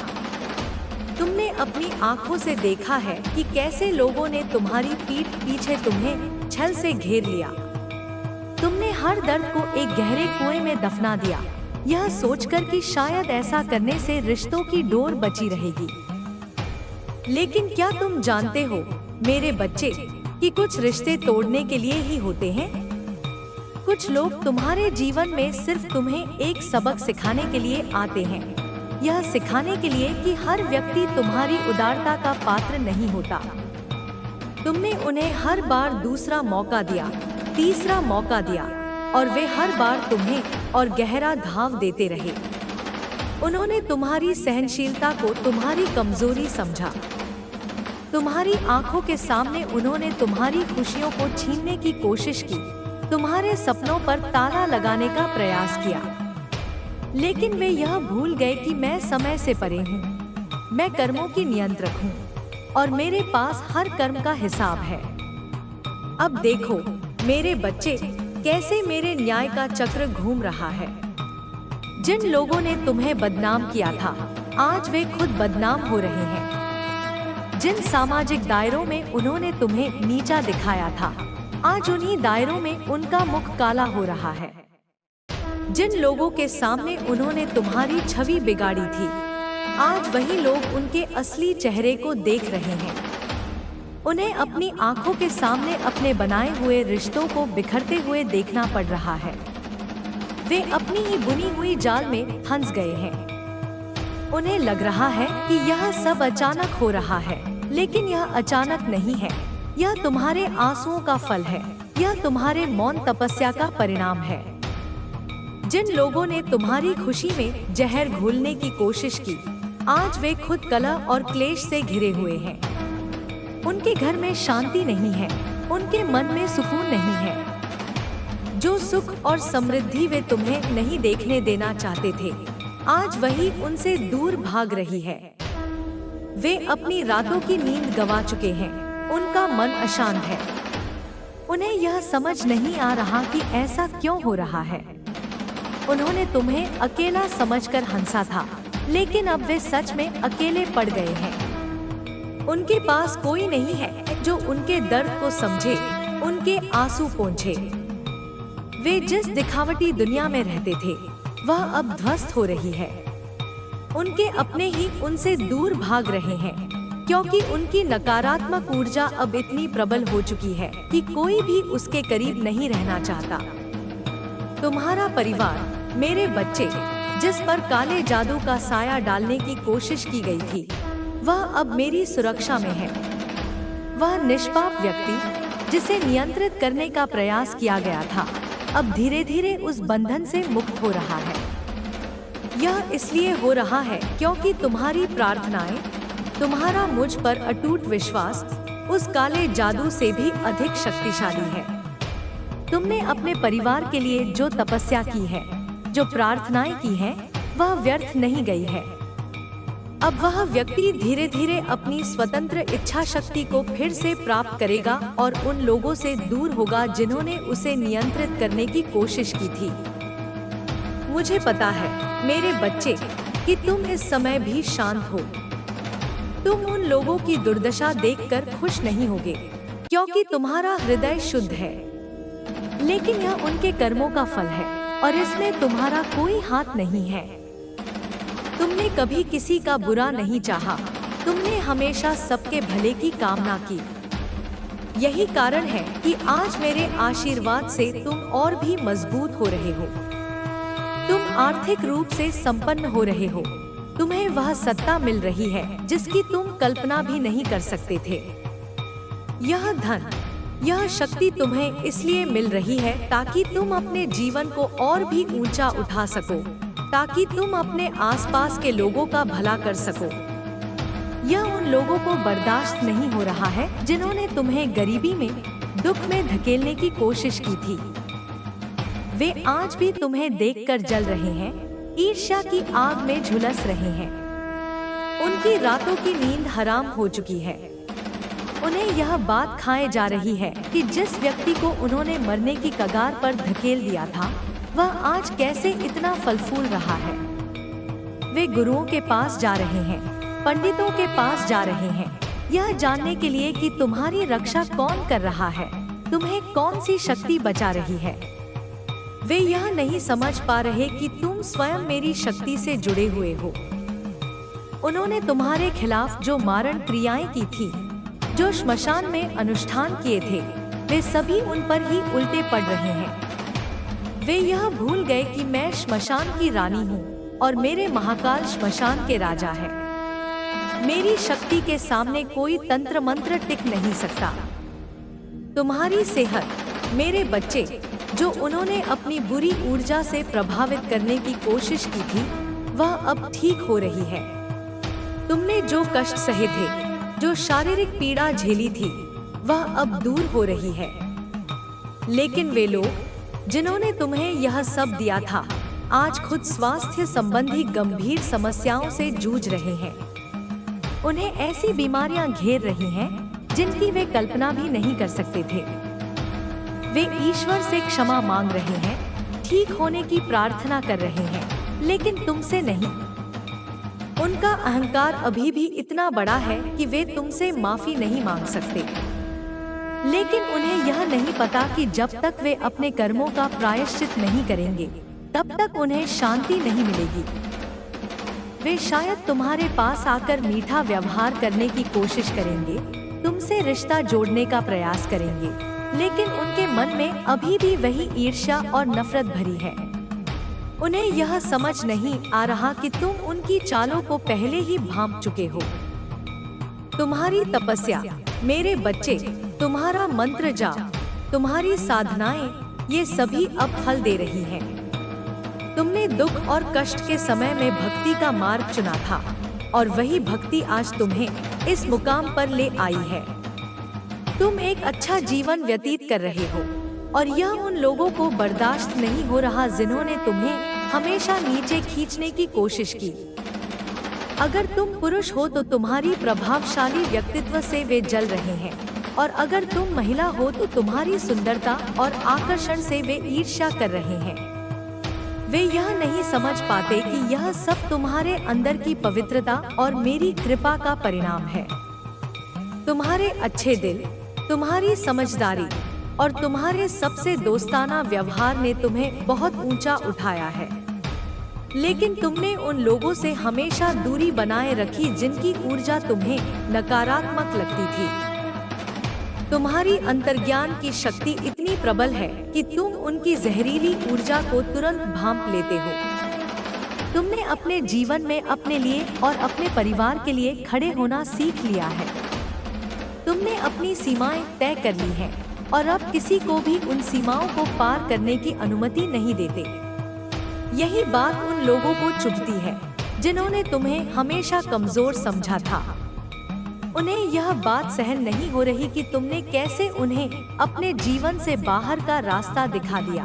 तुमने अपनी आंखों से देखा है कि कैसे लोगों ने तुम्हारी पीठ पीछे तुम्हें छल से घेर लिया। तुमने हर दर्द को एक गहरे कुएं में दफना दिया, यह सोचकर कि शायद ऐसा करने से रिश्तों की डोर बची रहेगी। लेकिन क्या तुम जानते हो, मेरे बच्चे, कि कुछ रिश्ते तोड़ने के लिए ही होते हैं? कुछ लोग तुम्हारे जीवन में सिर्फ तुम्हें एक सबक सिखाने के लिए आते हैं, यह सिखाने के लिए कि हर व्यक्ति तुम्हारी उदारता का पात्र नहीं होता। तुमने उन्हें हर बार दूसरा मौका दिया, तीसरा मौका दिया, और वे हर बार तुम्हें और गहरा घाव देते रहे। उन्होंने तुम्हारी सहनशीलता को तुम्हारी कमजोरी समझा। तुम्हारी आंखों के सामने उन्होंने तुम्हारी खुशियों को छीनने की कोशिश की, तुम्हारे सपनों पर ताला लगाने का प्रयास किया। लेकिन वे यह भूल गए कि मैं समय से परे हूँ, मैं कर्मों की नियंत्रक हूँ, और मेरे पास हर कर्म का हिसाब है। अब देखो मेरे बच्चे, कैसे मेरे न्याय का चक्र घूम रहा है। जिन लोगों ने तुम्हें बदनाम किया था, आज वे खुद बदनाम हो रहे हैं। जिन सामाजिक दायरों में उन्होंने तुम्हें नीचा दिखाया था, आज उन्हीं दायरों में उनका मुख काला हो रहा है। जिन लोगों के सामने उन्होंने तुम्हारी छवि बिगाड़ी थी, आज वही लोग उनके असली चेहरे को देख रहे हैं। उन्हें अपनी आंखों के सामने अपने बनाए हुए रिश्तों को बिखरते हुए देखना पड़ रहा है। वे अपनी ही बुनी हुई जाल में फंस गए हैं। उन्हें लग रहा है कि यह सब अचानक हो रहा है, लेकिन यह अचानक नहीं है। यह तुम्हारे आंसुओं का फल है, यह तुम्हारे मौन तपस्या का परिणाम है। जिन लोगों ने तुम्हारी खुशी में जहर घोलने की कोशिश की, आज वे खुद कलह और क्लेश से घिरे हुए हैं। उनके घर में शांति नहीं है, उनके मन में सुकून नहीं है। जो सुख और समृद्धि वे तुम्हें नहीं देखने देना चाहते थे, आज वही उनसे दूर भाग रही है। वे अपनी रातों की नींद गंवा चुके हैं, उनका मन अशांत है। उन्हें यह समझ नहीं आ रहा कि ऐसा क्यों हो रहा है। उन्होंने तुम्हें अकेला समझकर हंसा था, लेकिन अब वे सच में अकेले पड़ गए हैं। उनके पास कोई नहीं है जो उनके दर्द को समझे, उनके आंसू पोंछे। वे जिस दिखावटी दुनिया में रहते थे, वह अब ध्वस्त हो रही है। उनके अपने ही उनसे दूर भाग रहे हैं, क्योंकि उनकी नकारात्मक ऊर्जा अब इतनी प्रबल हो चुकी है कि कोई भी उसके करीब नहीं रहना चाहता। तुम्हारा परिवार, मेरे बच्चे, जिस पर काले जादू का साया डालने की कोशिश की गई थी, वह अब मेरी सुरक्षा में है। वह निष्पाप व्यक्ति जिसे नियंत्रित करने का प्रयास किया गया था, अब धीरे धीरे उस बंधन से मुक्त हो रहा है। यह इसलिए हो रहा है क्योंकि तुम्हारी प्रार्थनाएं, तुम्हारा मुझ पर अटूट विश्वास उस काले जादू से भी अधिक शक्तिशाली है। तुमने अपने परिवार के लिए जो तपस्या की है, जो प्रार्थनाएं की हैं, वह व्यर्थ नहीं गई है। अब वह व्यक्ति धीरे धीरे अपनी स्वतंत्र इच्छा शक्ति को फिर से प्राप्त करेगा और उन लोगों से दूर होगा जिन्होंने उसे नियंत्रित करने की कोशिश की थी। मुझे पता है मेरे बच्चे कि तुम इस समय भी शांत हो। तुम उन लोगों की दुर्दशा देखकर खुश नहीं होगे, क्योंकि तुम्हारा हृदय शुद्ध है, लेकिन यह उनके कर्मों का फल है। और इसमें तुम्हारा कोई हाथ नहीं है। तुमने कभी किसी का बुरा नहीं चाहा, तुमने हमेशा सबके भले की कामना की। यही कारण है कि आज मेरे आशीर्वाद से तुम और भी मजबूत हो रहे हो। तुम आर्थिक रूप से संपन्न हो रहे हो। तुम्हें वह सत्ता मिल रही है जिसकी तुम कल्पना भी नहीं कर सकते थे। यह धन, यह शक्ति तुम्हें इसलिए मिल रही है ताकि तुम अपने जीवन को और भी ऊंचा उठा सको, ताकि तुम अपने आसपास के लोगों का भला कर सको। यह उन लोगों को बर्दाश्त नहीं हो रहा है जिन्होंने तुम्हें गरीबी में, दुख में धकेलने की कोशिश की थी। वे आज भी तुम्हें देखकर जल रहे हैं, ईर्ष्या की आग में झुलस रहे हैं। उनकी रातों की नींद हराम हो चुकी है। उन्हें यह बात खाए जा रही है कि जिस व्यक्ति को उन्होंने मरने की कगार पर धकेल दिया था, वह आज कैसे इतना फल फूल रहा है। वे गुरुओं के पास जा रहे हैं, पंडितों के पास जा रहे हैं, यह जानने के लिए कि तुम्हारी रक्षा कौन कर रहा है, तुम्हें कौन सी शक्ति बचा रही है। वे यह नहीं समझ पा रहे कि तुम स्वयं मेरी शक्ति से जुड़े हुए हो। उन्होंने तुम्हारे खिलाफ जो मारण क्रियाएं की थी, जो श्मशान में अनुष्ठान किए थे, वे सभी उन पर ही उल्टे पड़ रहे हैं। वे यह भूल गए कि मैं श्मशान की रानी हूँ और मेरे महाकाल श्मशान के राजा है। मेरी शक्ति के सामने कोई तंत्र मंत्र टिक नहीं सकता। तुम्हारी सेहत, मेरे बच्चे, जो उन्होंने अपनी बुरी ऊर्जा से प्रभावित करने की कोशिश की थी, वह अब ठीक हो रही है। तुमने जो कष्ट सहे थे, जो शारीरिक पीड़ा झेली थी, वह अब दूर हो रही है। लेकिन वे लोग जिन्होंने तुम्हें यह सब दिया था, आज खुद स्वास्थ्य संबंधी गंभीर समस्याओं से जूझ रहे हैं। उन्हें ऐसी बीमारियां घेर रही हैं जिनकी वे कल्पना भी नहीं कर सकते थे। वे ईश्वर से क्षमा मांग रहे हैं, ठीक होने की प्रार्थना कर रहे हैं, लेकिन तुमसे नहीं। उनका अहंकार अभी भी इतना बड़ा है कि वे तुमसे माफी नहीं मांग सकते। लेकिन उन्हें यह नहीं पता कि जब तक वे अपने कर्मों का प्रायश्चित नहीं करेंगे, तब तक उन्हें शांति नहीं मिलेगी। वे शायद तुम्हारे पास आकर मीठा व्यवहार करने की कोशिश करेंगे, तुमसे रिश्ता जोड़ने का प्रयास करेंगे, लेकिन उनके मन में अभी भी वही ईर्ष्या और नफरत भरी है। उन्हें यह समझ नहीं आ रहा कि तुम उनकी चालों को पहले ही भांप चुके हो। तुम्हारी तपस्या, मेरे बच्चे, तुम्हारा मंत्र जाप, तुम्हारी साधनाएं, ये सभी अब फल दे रही हैं। तुमने दुख और कष्ट के समय में भक्ति का मार्ग चुना था, और वही भक्ति आज तुम्हें इस मुकाम पर ले आई है। तुम एक अच्छा जीवन व्यतीत कर रहे हो, और यह उन लोगों को बर्दाश्त नहीं हो रहा जिन्होंने तुम्हें हमेशा नीचे खींचने की कोशिश की। अगर तुम पुरुष हो तो तुम्हारी प्रभावशाली व्यक्तित्व से वे जल रहे हैं, और अगर तुम महिला हो तो तुम्हारी सुंदरता और आकर्षण से वे ईर्ष्या कर रहे हैं। वे यह नहीं समझ पाते कि यह सब तुम्हारे अंदर की पवित्रता और मेरी कृपा का परिणाम है। तुम्हारे अच्छे दिल, तुम्हारी समझदारी और तुम्हारे सबसे दोस्ताना व्यवहार ने तुम्हें बहुत ऊंचा उठाया है। लेकिन तुमने उन लोगों से हमेशा दूरी बनाए रखी जिनकी ऊर्जा तुम्हें नकारात्मक लगती थी। तुम्हारी अंतर्ज्ञान की शक्ति इतनी प्रबल है कि तुम उनकी जहरीली ऊर्जा को तुरंत भांप लेते हो। तुमने अपने जीवन में अपने लिए और अपने परिवार के लिए खड़े होना सीख लिया है। तुमने अपनी सीमाएं तय कर ली हैं, और अब किसी को भी उन सीमाओं को पार करने की अनुमति नहीं देते। यही बात उन लोगों को चुभती है जिन्होंने तुम्हें हमेशा कमजोर समझा था। उन्हें यह बात सहन नहीं हो रही कि तुमने कैसे उन्हें अपने जीवन से बाहर का रास्ता दिखा दिया।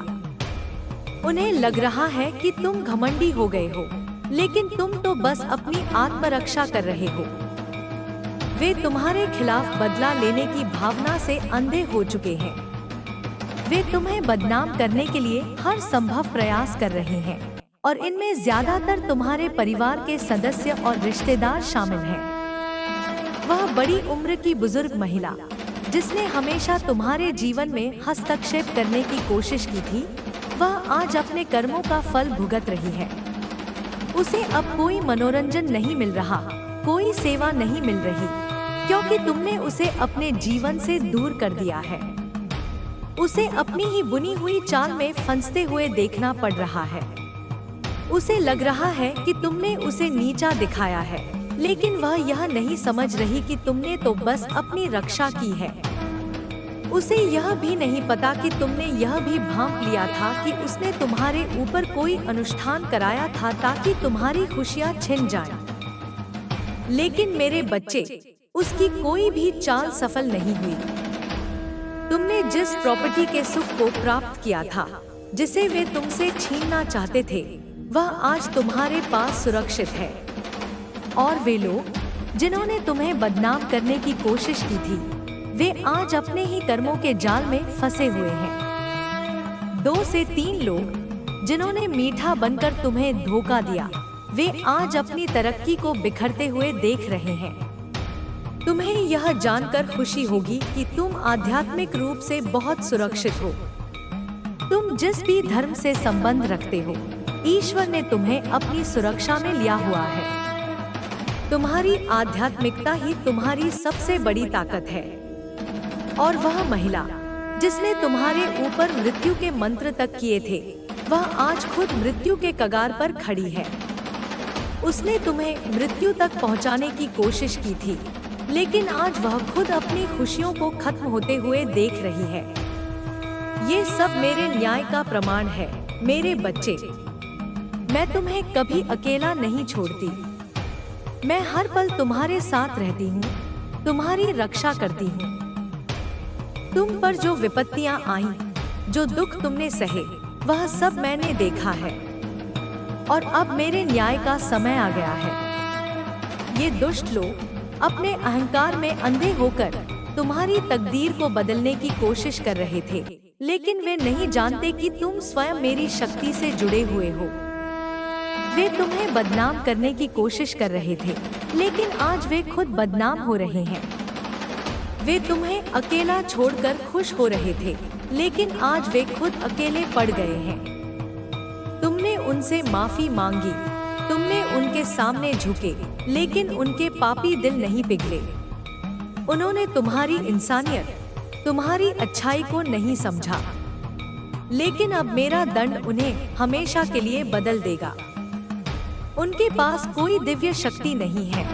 उन्हें लग रहा है कि तुम घमंडी हो गए हो, लेकिन तुम तो बस अपनी आत्मरक्षा कर रहे हो। वे तुम्हारे खिलाफ बदला लेने की भावना से अंधे हो चुके हैं। वे तुम्हें बदनाम करने के लिए हर संभव प्रयास कर रहे हैं, और इनमें ज्यादातर तुम्हारे परिवार के सदस्य और रिश्तेदार शामिल हैं। वह बड़ी उम्र की बुजुर्ग महिला जिसने हमेशा तुम्हारे जीवन में हस्तक्षेप करने की कोशिश की थी, वह आज अपने कर्मों का फल भुगत रही है। उसे अब कोई मनोरंजन नहीं मिल रहा, कोई सेवा नहीं मिल रही, क्योंकि तुमने उसे अपने जीवन से दूर कर दिया है। उसे अपनी ही बुनी हुई चाल में फंसते हुए देखना पड़ रहा है। उसे लग रहा है कि तुमने उसे नीचा दिखाया है, लेकिन वह यह नहीं समझ रही कि तुमने तो बस अपनी रक्षा की है। उसे यह भी नहीं पता कि तुमने यह भी भांप लिया था कि उसने तुम्हारे ऊपर कोई अनुष्ठान कराया था ताकि तुम्हारी खुशियां छिन जाएं। लेकिन मेरे बच्चे, उसकी कोई भी चाल सफल नहीं हुई। तुमने जिस प्रॉपर्टी के सुख को प्राप्त किया था, जिसे वे तुमसे छीनना चाहते थे, वह आज तुम्हारे पास सुरक्षित है। और वे लोग जिन्होंने तुम्हें बदनाम करने की कोशिश की थी, वे आज अपने ही कर्मों के जाल में फंसे हुए हैं। 2 से 3 लोग जिन्होंने मीठा बनकर तुम्हें धोखा दिया, वे आज अपनी तरक्की को बिखरते हुए देख रहे हैं। तुम्हें यह जानकर खुशी होगी कि तुम आध्यात्मिक रूप से बहुत सुरक्षित हो। तुम जिस भी धर्म से संबंध रखते हो, ईश्वर ने तुम्हें अपनी सुरक्षा में लिया हुआ है। तुम्हारी आध्यात्मिकता ही तुम्हारी सबसे बड़ी ताकत है। और वह महिला जिसने तुम्हारे ऊपर मृत्यु के मंत्र तक किए थे, वह आज खुद मृत्यु के कगार पर खड़ी है। उसने तुम्हें मृत्यु तक पहुंचाने की कोशिश की थी, लेकिन आज वह खुद अपनी खुशियों को खत्म होते हुए देख रही है। ये सब मेरे न्याय का प्रमाण है। मेरे बच्चे, मैं तुम्हें कभी अकेला नहीं छोड़ती। मैं हर पल तुम्हारे साथ रहती हूँ, तुम्हारी रक्षा करती हूँ। तुम पर जो विपत्तियां आईं, जो दुख तुमने सहे, वह सब मैंने देखा है। और अब मेरे न्याय का समय आ गया है। ये दुष्ट लोग अपने अहंकार में अंधे होकर तुम्हारी तकदीर को बदलने की कोशिश कर रहे थे, लेकिन वे नहीं जानते कि तुम स्वयं मेरी शक्ति से जुड़े हुए हो। वे तुम्हें बदनाम करने की कोशिश कर रहे थे, लेकिन आज वे खुद बदनाम हो रहे हैं। वे तुम्हें अकेला छोड़कर खुश हो रहे थे, लेकिन आज वे खुद अकेले पड़ गए हैं। तुमने उनसे माफी मांगी, तुमने उनके सामने झुके, लेकिन उनके पापी दिल नहीं पिघले। उन्होंने तुम्हारी इंसानियत, तुम्हारी अच्छाई को नहीं समझा, लेकिन अब मेरा दंड उन्हें हमेशा के लिए बदल देगा। उनके पास कोई दिव्य शक्ति नहीं है,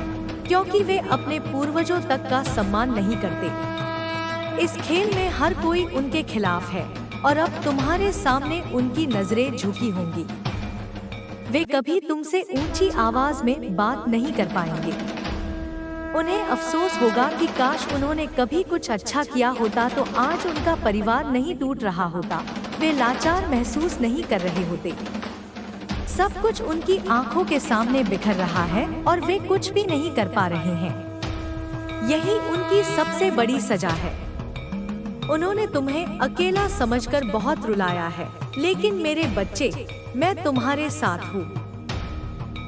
क्योंकि वे अपने पूर्वजों तक का सम्मान नहीं करते। इस खेल में हर कोई उनके खिलाफ है, और अब तुम्हारे सामने उनकी नजरें झुकी होंगी। वे कभी तुमसे ऊंची आवाज में बात नहीं कर पाएंगे। उन्हें अफसोस होगा कि काश उन्होंने कभी कुछ अच्छा किया होता तो आज उनका परिवार नहीं टूट रहा होता। वे लाचार महसूस नहीं कर रहे होते। सब कुछ उनकी आंखों के सामने बिखर रहा है और वे कुछ भी नहीं कर पा रहे हैं। यही उनकी सबसे बड़ी सजा है। उन्होंने तुम्हें अकेला समझकर बहुत रुलाया है, लेकिन मेरे बच्चे, मैं तुम्हारे साथ हूँ।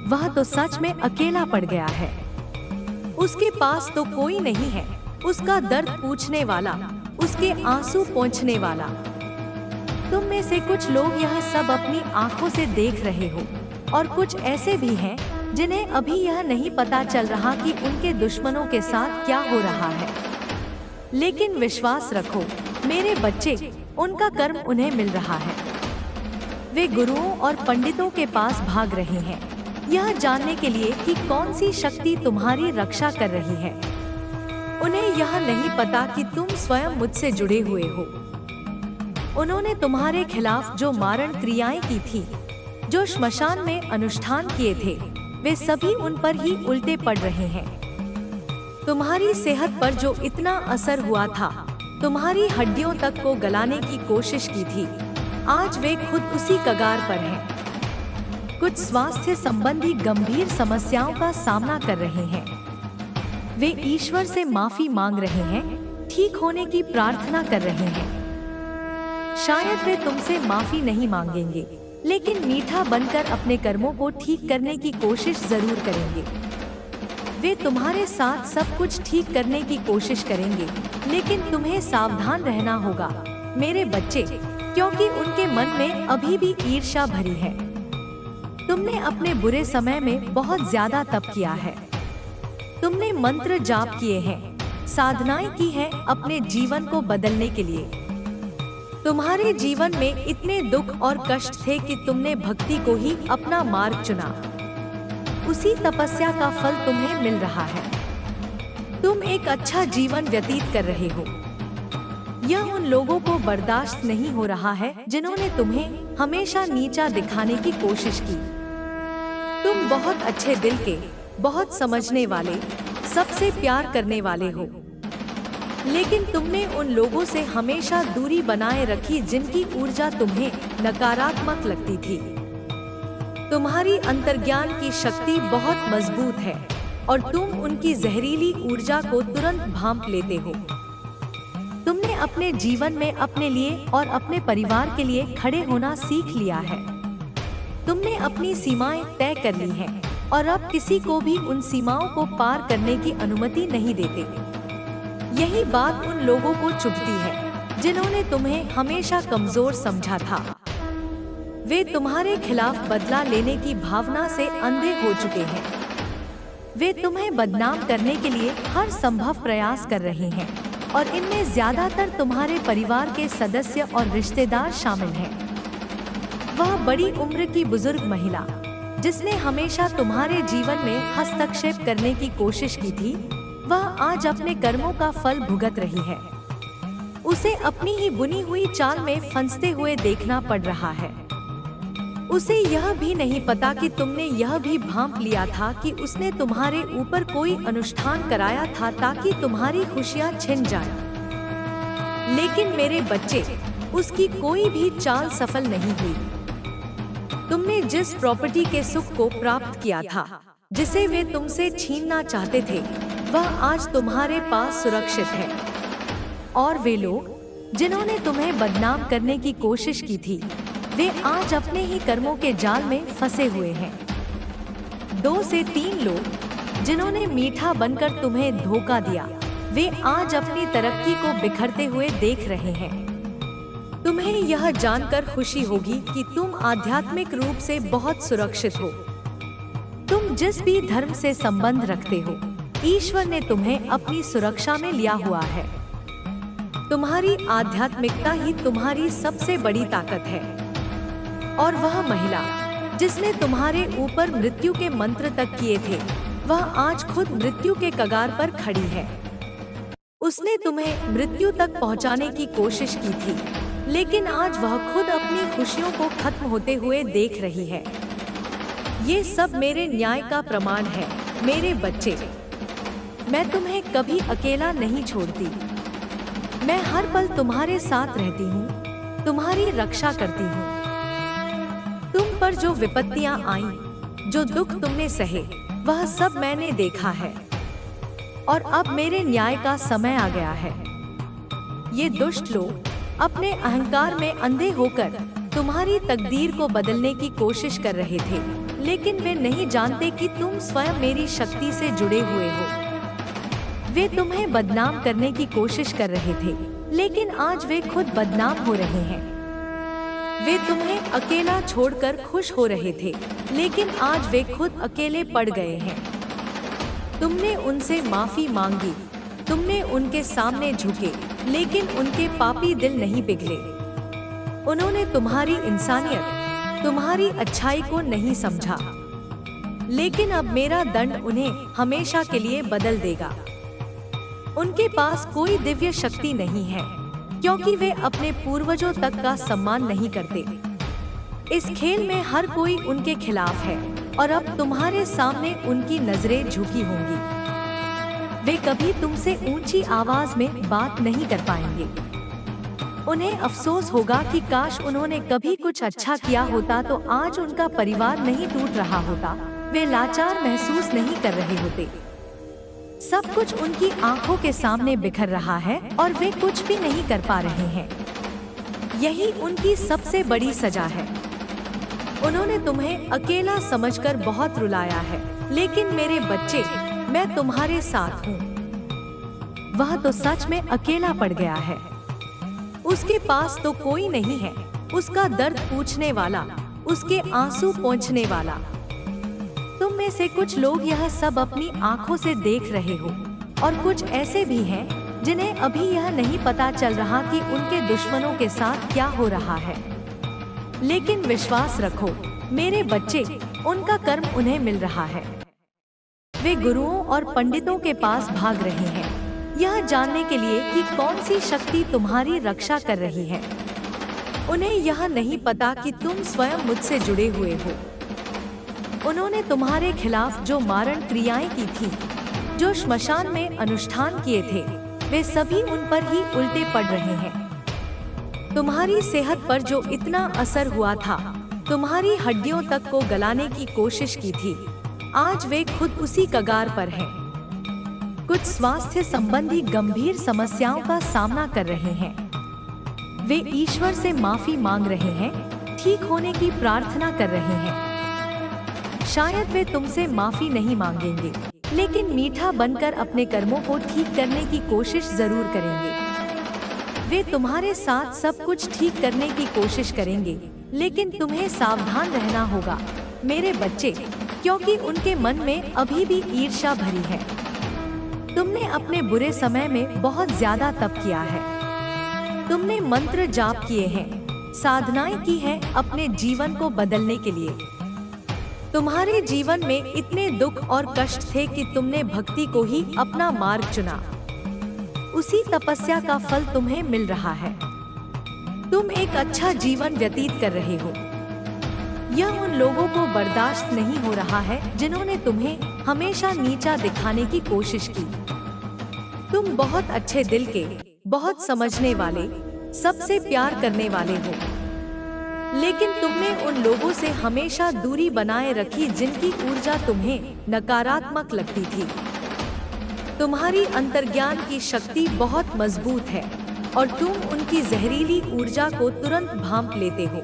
वह तो सच में अकेला पड़ गया है। उसके पास तो कोई नहीं है, उसका दर्द पूछने वाला, उसके आंसू पोंछने वाला। तुम में से कुछ लोग यह सब अपनी आंखों से देख रहे हो, और कुछ ऐसे भी हैं जिन्हें अभी यह नहीं पता चल रहा कि उनके दुश्मनों के साथ क्या हो रहा है। लेकिन विश्वास रखो मेरे बच्चे, उनका कर्म उन्हें मिल रहा है। वे गुरुओं और पंडितों के पास भाग रहे हैं, यह जानने के लिए कि कौन सी शक्ति तुम्हारी रक्षा कर रही है। उन्हें यह नहीं पता कि तुम स्वयं मुझसे जुड़े हुए हो। उन्होंने तुम्हारे खिलाफ जो मारण क्रियाएं की थी, जो श्मशान में अनुष्ठान किए थे, वे सभी उन पर ही उल्टे पड़ रहे हैं। तुम्हारी सेहत पर जो इतना असर हुआ था, तुम्हारी हड्डियों तक को गलाने की कोशिश की थी, आज वे खुद उसी कगार पर हैं। कुछ स्वास्थ्य संबंधी गंभीर समस्याओं का सामना कर रहे हैं। वे ईश्वर से माफी मांग रहे हैं, ठीक होने की प्रार्थना कर रहे हैं। शायद वे तुमसे माफी नहीं मांगेंगे, लेकिन मीठा बनकर अपने कर्मों को ठीक करने की कोशिश जरूर करेंगे। वे तुम्हारे साथ सब कुछ ठीक करने की कोशिश करेंगे, लेकिन तुम्हें सावधान रहना होगा मेरे बच्चे। क्योंकि उनके मन में अभी भी ईर्ष्या भरी है। तुमने अपने बुरे समय में बहुत ज्यादा तप किया है। तुमने मंत्र जाप किए हैं, साधनाएं की हैं अपने जीवन को बदलने के लिए। तुम्हारे जीवन में इतने दुख और कष्ट थे कि तुमने भक्ति को ही अपना मार्ग चुना। उसी तपस्या का फल तुम्हें मिल रहा है। तुम एक अच्छा जीवन व्यतीत कर रहे हो। यह उन लोगों को बर्दाश्त नहीं हो रहा है जिन्होंने तुम्हें हमेशा नीचा दिखाने की कोशिश की। तुम बहुत अच्छे दिल के, बहुत समझने वाले, सबसे प्यार करने वाले हो, लेकिन तुमने उन लोगों से हमेशा दूरी बनाए रखी जिनकी ऊर्जा तुम्हें नकारात्मक लगती थी। तुम्हारी अंतर्ज्ञान की शक्ति बहुत मजबूत है और तुम उनकी जहरीली ऊर्जा को तुरंत भांप लेते हो। तुमने अपने जीवन में अपने लिए और अपने परिवार के लिए खड़े होना सीख लिया है। तुमने अपनी सीमाएं तय कर ली हैं और अब किसी को भी उन सीमाओं को पार करने की अनुमति नहीं देते। यही बात उन लोगों को चुभती है जिन्होंने तुम्हें हमेशा कमजोर समझा था। वे तुम्हारे खिलाफ बदला लेने की भावना से अंधे हो चुके हैं। वे तुम्हें बदनाम करने के लिए हर संभव प्रयास कर रहे हैं और इनमें ज्यादातर तुम्हारे परिवार के सदस्य और रिश्तेदार शामिल हैं। वह बड़ी उम्र की बुजुर्ग महिला जिसने हमेशा तुम्हारे जीवन में हस्तक्षेप करने की कोशिश की थी, वह आज अपने कर्मों का फल भुगत रही है। उसे अपनी ही बुनी हुई चाल में फंसते हुए देखना पड़ रहा है। उसे यह भी नहीं पता कि तुमने यह भी भांप लिया था कि उसने तुम्हारे ऊपर कोई अनुष्ठान कराया था ताकि तुम्हारी खुशियां छिन जाएं। लेकिन मेरे बच्चे, उसकी कोई भी चाल सफल नहीं हुई। तुमने जिस प्रॉपर्टी के सुख को प्राप्त किया था, जिसे वे तुमसे छीनना चाहते थे, वह आज तुम्हारे पास सुरक्षित है। और वे लोग जिन्होंने तुम्हें बदनाम करने की कोशिश की थी, वे आज अपने ही कर्मों के जाल में फंसे हुए हैं। 2 से 3 लोग जिन्होंने मीठा बनकर तुम्हें धोखा दिया, वे आज अपनी तरक्की को बिखरते हुए देख रहे हैं। तुम्हें यह जानकर खुशी होगी कि तुम आध्यात्मिक रूप से बहुत सुरक्षित हो। तुम जिस भी धर्म से संबंध रखते हो, ईश्वर ने तुम्हें अपनी सुरक्षा में लिया हुआ है। तुम्हारी आध्यात्मिकता ही तुम्हारी सबसे बड़ी ताकत है। और वह महिला जिसने तुम्हारे ऊपर मृत्यु के मंत्र तक किए थे, वह आज खुद मृत्यु के कगार पर खड़ी है। उसने तुम्हें मृत्यु तक पहुंचाने की कोशिश की थी, लेकिन आज वह खुद अपनी खुशियों को खत्म होते हुए देख रही है। ये सब मेरे न्याय का प्रमाण है। मेरे बच्चे, मैं तुम्हें कभी अकेला नहीं छोड़ती। मैं हर पल तुम्हारे साथ रहती हूँ, तुम्हारी रक्षा करती हूँ। तुम पर जो विपत्तियाँ आईं, जो दुख तुमने सहे, वह सब मैंने देखा है। और अब मेरे न्याय का समय आ गया है। ये दुष्ट लोग अपने अहंकार में अंधे होकर तुम्हारी तकदीर को बदलने की कोशिश कर रहे थे, लेकिन वे नहीं जानते कि तुम स्वयं मेरी शक्ति से जुड़े हुए हो। वे तुम्हें बदनाम करने की कोशिश कर रहे थे, लेकिन आज वे खुद बदनाम हो रहे हैं। वे तुम्हें अकेला छोड़कर खुश हो रहे थे, लेकिन आज वे खुद अकेले पड़ गए हैं। तुमने उनसे माफी मांगी, तुमने उनके सामने झुके, लेकिन उनके पापी दिल नहीं पिघले। उन्होंने तुम्हारी इंसानियत, तुम्हारी अच्छाई को नहीं समझा, लेकिन अब मेरा दंड उन्हें हमेशा के लिए बदल देगा। उनके पास कोई दिव्य शक्ति नहीं है, क्योंकि वे अपने पूर्वजों तक का सम्मान नहीं करते। इस खेल में हर कोई उनके खिलाफ है और अब तुम्हारे सामने उनकी नजरें झुकी होंगी। वे कभी तुमसे ऊंची आवाज में बात नहीं कर पाएंगे। उन्हें अफसोस होगा कि काश उन्होंने कभी कुछ अच्छा किया होता तो आज उनका परिवार नहीं टूट रहा होता, वे लाचार महसूस नहीं कर रहे होते। सब कुछ उनकी आंखों के सामने बिखर रहा है और वे कुछ भी नहीं कर पा रहे हैं। यही उनकी सबसे बड़ी सजा है। उन्होंने तुम्हें अकेला समझकर बहुत रुलाया है, लेकिन मेरे बच्चे, मैं तुम्हारे साथ हूँ। वह तो सच में अकेला पड़ गया है। उसके पास तो कोई नहीं है, उसका दर्द पूछने वाला, उसके आंसू पोंछने वाला। तुम में से कुछ लोग यह सब अपनी आंखों से देख रहे हो, और कुछ ऐसे भी हैं जिन्हें अभी यह नहीं पता चल रहा कि उनके दुश्मनों के साथ क्या हो रहा है। लेकिन विश्वास रखो मेरे बच्चे, उनका कर्म उन्हें मिल रहा है। वे गुरुओं और पंडितों के पास भाग रहे हैं, यह जानने के लिए कि कौन सी शक्ति तुम्हारी रक्षा कर रही है। उन्हें यह नहीं पता कि तुम स्वयं मुझसे जुड़े हुए हो। उन्होंने तुम्हारे खिलाफ जो मारण क्रियाएं की थी, जो श्मशान में अनुष्ठान किए थे, वे सभी उन पर ही उल्टे पड़ रहे हैं। तुम्हारी सेहत पर जो इतना असर हुआ था, तुम्हारी हड्डियों तक को गलाने की कोशिश की थी, आज वे खुद उसी कगार पर हैं। कुछ स्वास्थ्य संबंधी गंभीर समस्याओं का सामना कर रहे हैं। वे ईश्वर से माफी मांग रहे हैं, ठीक होने की प्रार्थना कर रहे हैं। शायद वे तुमसे माफी नहीं मांगेंगे, लेकिन मीठा बनकर अपने कर्मों को ठीक करने की कोशिश जरूर करेंगे। वे तुम्हारे साथ सब कुछ ठीक करने की कोशिश करेंगे, लेकिन तुम्हें सावधान रहना होगा मेरे बच्चे, क्योंकि उनके मन में अभी भी ईर्ष्या भरी है। तुमने अपने बुरे समय में बहुत ज्यादा तप किया है, तुमने मंत्र जाप किए हैं, साधनाएं की हैं अपने जीवन को बदलने के लिए। तुम्हारे जीवन में इतने दुख और कष्ट थे कि तुमने भक्ति को ही अपना मार्ग चुना। उसी तपस्या का फल तुम्हें मिल रहा है। तुम एक अच्छा जीवन व्यतीत कर रहे हो। यह उन लोगों को बर्दाश्त नहीं हो रहा है जिन्होंने तुम्हें हमेशा नीचा दिखाने की कोशिश की। तुम बहुत अच्छे दिल के, बहुत समझने वाले, सबसे प्यार करने वाले हो, लेकिन तुमने उन लोगों से हमेशा दूरी बनाए रखी जिनकी ऊर्जा तुम्हें नकारात्मक लगती थी। तुम्हारी अंतर्ज्ञान की शक्ति बहुत मजबूत है और तुम उनकी जहरीली ऊर्जा को तुरंत भांप लेते हो।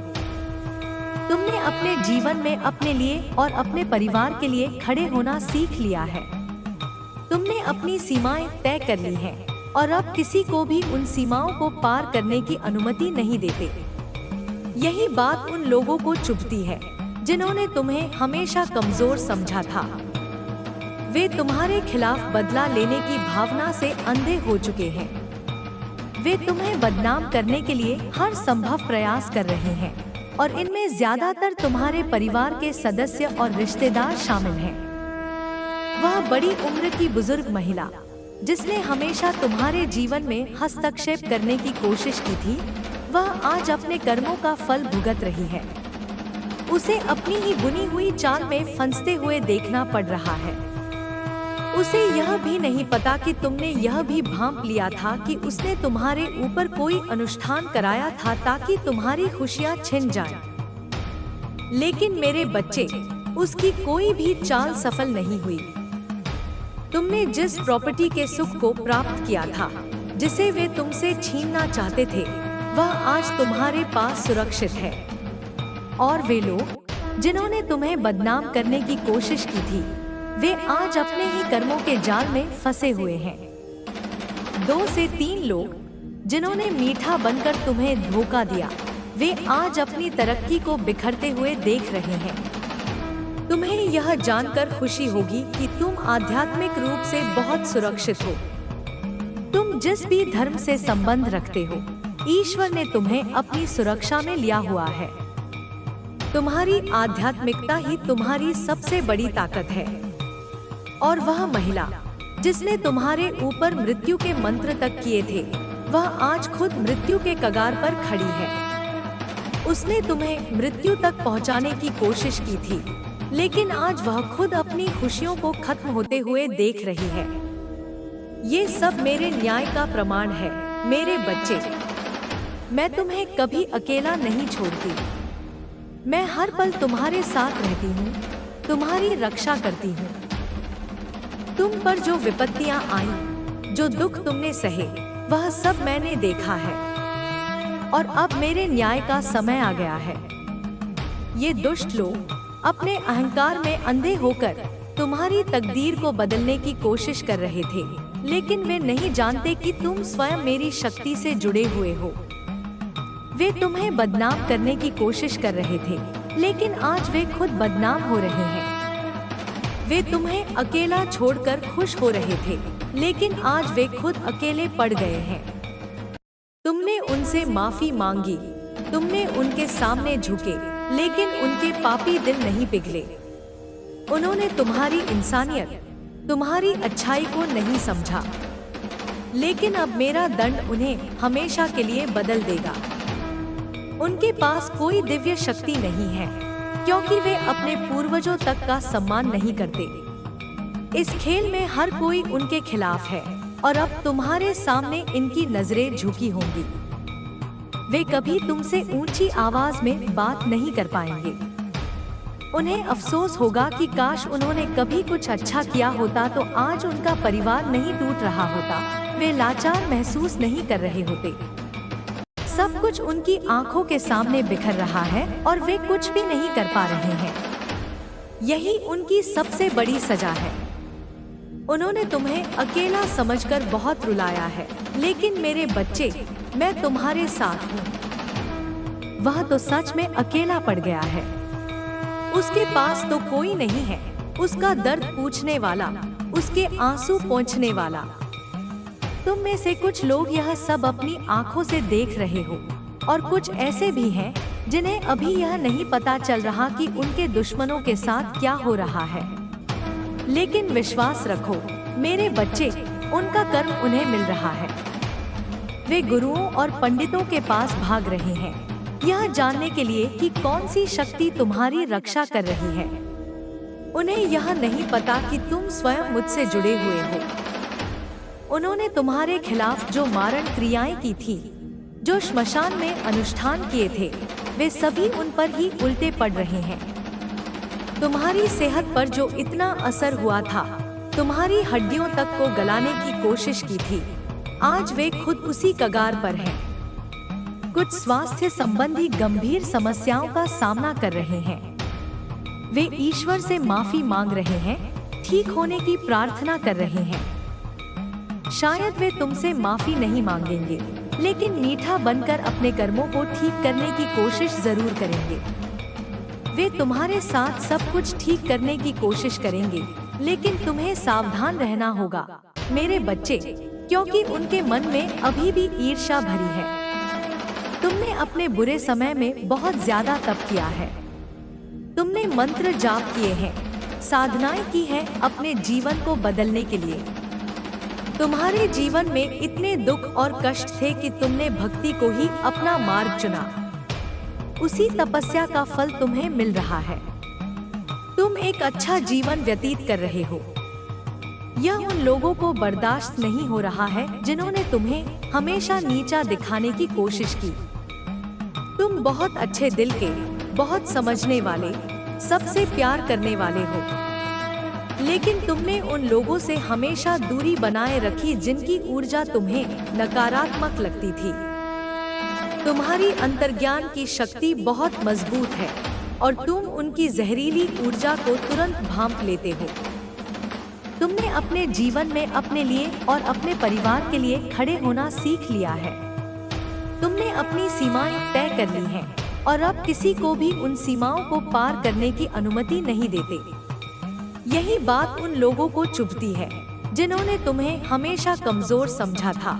तुमने अपने जीवन में अपने लिए और अपने परिवार के लिए खड़े होना सीख लिया है। तुमने अपनी सीमाएं तय कर ली हैं और अब किसी को भी उन सीमाओं को पार करने की अनुमति नहीं देते। यही बात उन लोगों को चुभती है जिन्होंने तुम्हें हमेशा कमजोर समझा था। वे तुम्हारे खिलाफ बदला लेने की भावना से अंधे हो चुके हैं। वे तुम्हें बदनाम करने के लिए हर संभव प्रयास कर रहे हैं, और इनमें ज्यादातर तुम्हारे परिवार के सदस्य और रिश्तेदार शामिल हैं। वह बड़ी उम्र की बुजुर्ग महिला जिसने हमेशा तुम्हारे जीवन में हस्तक्षेप करने की कोशिश की थी, वह आज अपने कर्मों का फल भुगत रही है। उसे अपनी ही बुनी हुई चाल में फंसते हुए देखना पड़ रहा है। उसे यह भी नहीं पता कि तुमने यह भी भांप लिया था कि उसने तुम्हारे ऊपर कोई अनुष्ठान कराया था ताकि तुम्हारी खुशियां छिन जाएं। लेकिन मेरे बच्चे, उसकी कोई भी चाल सफल नहीं हुई। तुमने जिस प्रॉपर्टी के सुख को प्राप्त किया था, जिसे वे तुमसे छीनना चाहते थे, वह आज तुम्हारे पास सुरक्षित है। और वे लोग जिन्होंने तुम्हें बदनाम करने की कोशिश की थी, वे आज अपने ही कर्मों के जाल में फंसे हुए हैं। 2 से 3 लोग जिन्होंने मीठा बनकर तुम्हें धोखा दिया, वे आज अपनी तरक्की को बिखरते हुए देख रहे हैं। तुम्हें यह जानकर खुशी होगी कि तुम आध्यात्मिक रूप से बहुत सुरक्षित हो। तुम जिस भी धर्म से संबंध रखते हो, ईश्वर ने तुम्हें अपनी सुरक्षा में लिया हुआ है। तुम्हारी आध्यात्मिकता ही तुम्हारी सबसे बड़ी ताकत है। और वह महिला जिसने तुम्हारे ऊपर मृत्यु के मंत्र तक किए थे, वह आज खुद मृत्यु के कगार पर खड़ी है। उसने तुम्हें मृत्यु तक पहुंचाने की कोशिश की थी, लेकिन आज वह खुद अपनी खुशियों को खत्म होते हुए देख रही है। ये सब मेरे न्याय का प्रमाण है मेरे बच्चे। मैं तुम्हें कभी अकेला नहीं छोड़ती। मैं हर पल तुम्हारे साथ रहती हूँ, तुम्हारी रक्षा करती हूँ। तुम पर जो विपत्तियां आईं, जो दुख तुमने सहे, वह सब मैंने देखा है। और अब मेरे न्याय का समय आ गया है। ये दुष्ट लोग अपने अहंकार में अंधे होकर तुम्हारी तकदीर को बदलने की कोशिश कर रहे थे, लेकिन वे नहीं जानते कि तुम स्वयं मेरी शक्ति से जुड़े हुए हो। वे तुम्हें बदनाम करने की कोशिश कर रहे थे, लेकिन आज वे खुद बदनाम हो रहे हैं। वे तुम्हें अकेला छोड़कर खुश हो रहे थे, लेकिन आज वे खुद अकेले पड़ गए हैं। तुमने उनसे माफी मांगी, तुमने उनके सामने झुके, लेकिन उनके पापी दिल नहीं पिघले। उन्होंने तुम्हारी इंसानियत, तुम्हारी अच्छाई को नहीं समझा, लेकिन अब मेरा दंड उन्हें हमेशा के लिए बदल देगा। उनके पास कोई दिव्य शक्ति नहीं है, क्योंकि वे अपने पूर्वजों तक का सम्मान नहीं करते। इस खेल में हर कोई उनके खिलाफ है, और अब तुम्हारे सामने इनकी नजरें झुकी होंगी। वे कभी तुमसे ऊंची आवाज में बात नहीं कर पाएंगे। उन्हें अफसोस होगा कि काश उन्होंने कभी कुछ अच्छा किया होता तो आज उनका परिवार नहीं टूट रहा होता। वे लाचार महसूस नहीं कर रहे होते। सब कुछ उनकी आंखों के सामने बिखर रहा है और वे कुछ भी नहीं कर पा रहे हैं। यही उनकी सबसे बड़ी सजा है। उन्होंने तुम्हें अकेला समझकर बहुत रुलाया है, लेकिन मेरे बच्चे, मैं तुम्हारे साथ हूँ। वह तो सच में अकेला पड़ गया है। उसके पास तो कोई नहीं है, उसका दर्द पूछने वाला, उसके आंसू पोंछने वाला। तुम में से कुछ लोग यह सब अपनी आंखों से देख रहे हो, और कुछ ऐसे भी हैं जिन्हें अभी यह नहीं पता चल रहा कि उनके दुश्मनों के साथ क्या हो रहा है। लेकिन विश्वास रखो मेरे बच्चे, उनका कर्म उन्हें मिल रहा है। वे गुरुओं और पंडितों के पास भाग रहे हैं, यह जानने के लिए कि कौन सी शक्ति तुम्हारी रक्षा कर रही है। उन्हें यह नहीं पता कि तुम स्वयं मुझसे जुड़े हुए हो। उन्होंने तुम्हारे खिलाफ जो मारण क्रियाएं की थी, जो श्मशान में अनुष्ठान किए थे, वे सभी उन पर ही उल्टे पड़ रहे हैं। तुम्हारी सेहत पर जो इतना असर हुआ था, तुम्हारी हड्डियों तक को गलाने की कोशिश की थी, आज वे खुद उसी कगार पर हैं। कुछ स्वास्थ्य संबंधी गंभीर समस्याओं का सामना कर रहे हैं। वे ईश्वर से माफी मांग रहे हैं, ठीक होने की प्रार्थना कर रहे हैं। शायद वे तुमसे माफी नहीं मांगेंगे, लेकिन मीठा बनकर अपने कर्मों को ठीक करने की कोशिश जरूर करेंगे। वे तुम्हारे साथ सब कुछ ठीक करने की कोशिश करेंगे, लेकिन तुम्हें सावधान रहना होगा मेरे बच्चे, क्योंकि उनके मन में अभी भी ईर्ष्या भरी है। तुमने अपने बुरे समय में बहुत ज्यादा तप किया है। तुमने मंत्र जाप किए हैं, साधनाएं की हैं अपने जीवन को बदलने के लिए। तुम्हारे जीवन में इतने दुख और कष्ट थे कि तुमने भक्ति को ही अपना मार्ग चुना। उसी तपस्या का फल तुम्हें मिल रहा है। तुम एक अच्छा जीवन व्यतीत कर रहे हो। यह उन लोगों को बर्दाश्त नहीं हो रहा है जिन्होंने तुम्हें हमेशा नीचा दिखाने की कोशिश की। तुम बहुत अच्छे दिल के, बहुत समझने वाले, सबसे प्यार करने वाले हो, लेकिन तुमने उन लोगों से हमेशा दूरी बनाए रखी जिनकी ऊर्जा तुम्हें नकारात्मक लगती थी। तुम्हारी अंतर्ज्ञान की शक्ति बहुत मजबूत है और तुम उनकी जहरीली ऊर्जा को तुरंत भांप लेते हो। तुमने अपने जीवन में अपने लिए और अपने परिवार के लिए खड़े होना सीख लिया है। तुमने अपनी सीमाएं तय कर ली हैं और अब किसी को भी उन सीमाओं को पार करने की अनुमति नहीं देते। यही बात उन लोगों को चुभती है जिन्होंने तुम्हें हमेशा कमजोर समझा था।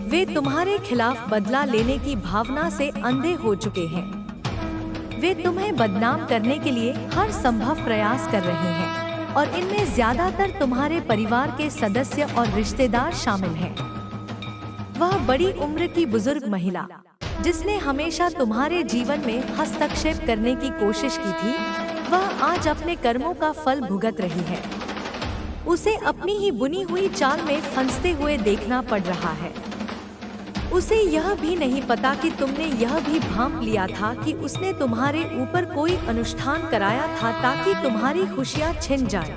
वे तुम्हारे खिलाफ बदला लेने की भावना से अंधे हो चुके हैं। वे तुम्हें बदनाम करने के लिए हर संभव प्रयास कर रहे हैं और इनमें ज्यादातर तुम्हारे परिवार के सदस्य और रिश्तेदार शामिल हैं। वह बड़ी उम्र की बुजुर्ग महिला जिसने हमेशा तुम्हारे जीवन में हस्तक्षेप करने की कोशिश की थी, वह आज अपने कर्मों का फल भुगत रही है। उसे अपनी ही बुनी हुई चाल में फंसते हुए देखना पड़ रहा है। उसे यह भी नहीं पता कि तुमने यह भी भांप लिया था कि उसने तुम्हारे ऊपर कोई अनुष्ठान कराया था ताकि तुम्हारी खुशियां छिन जाएं।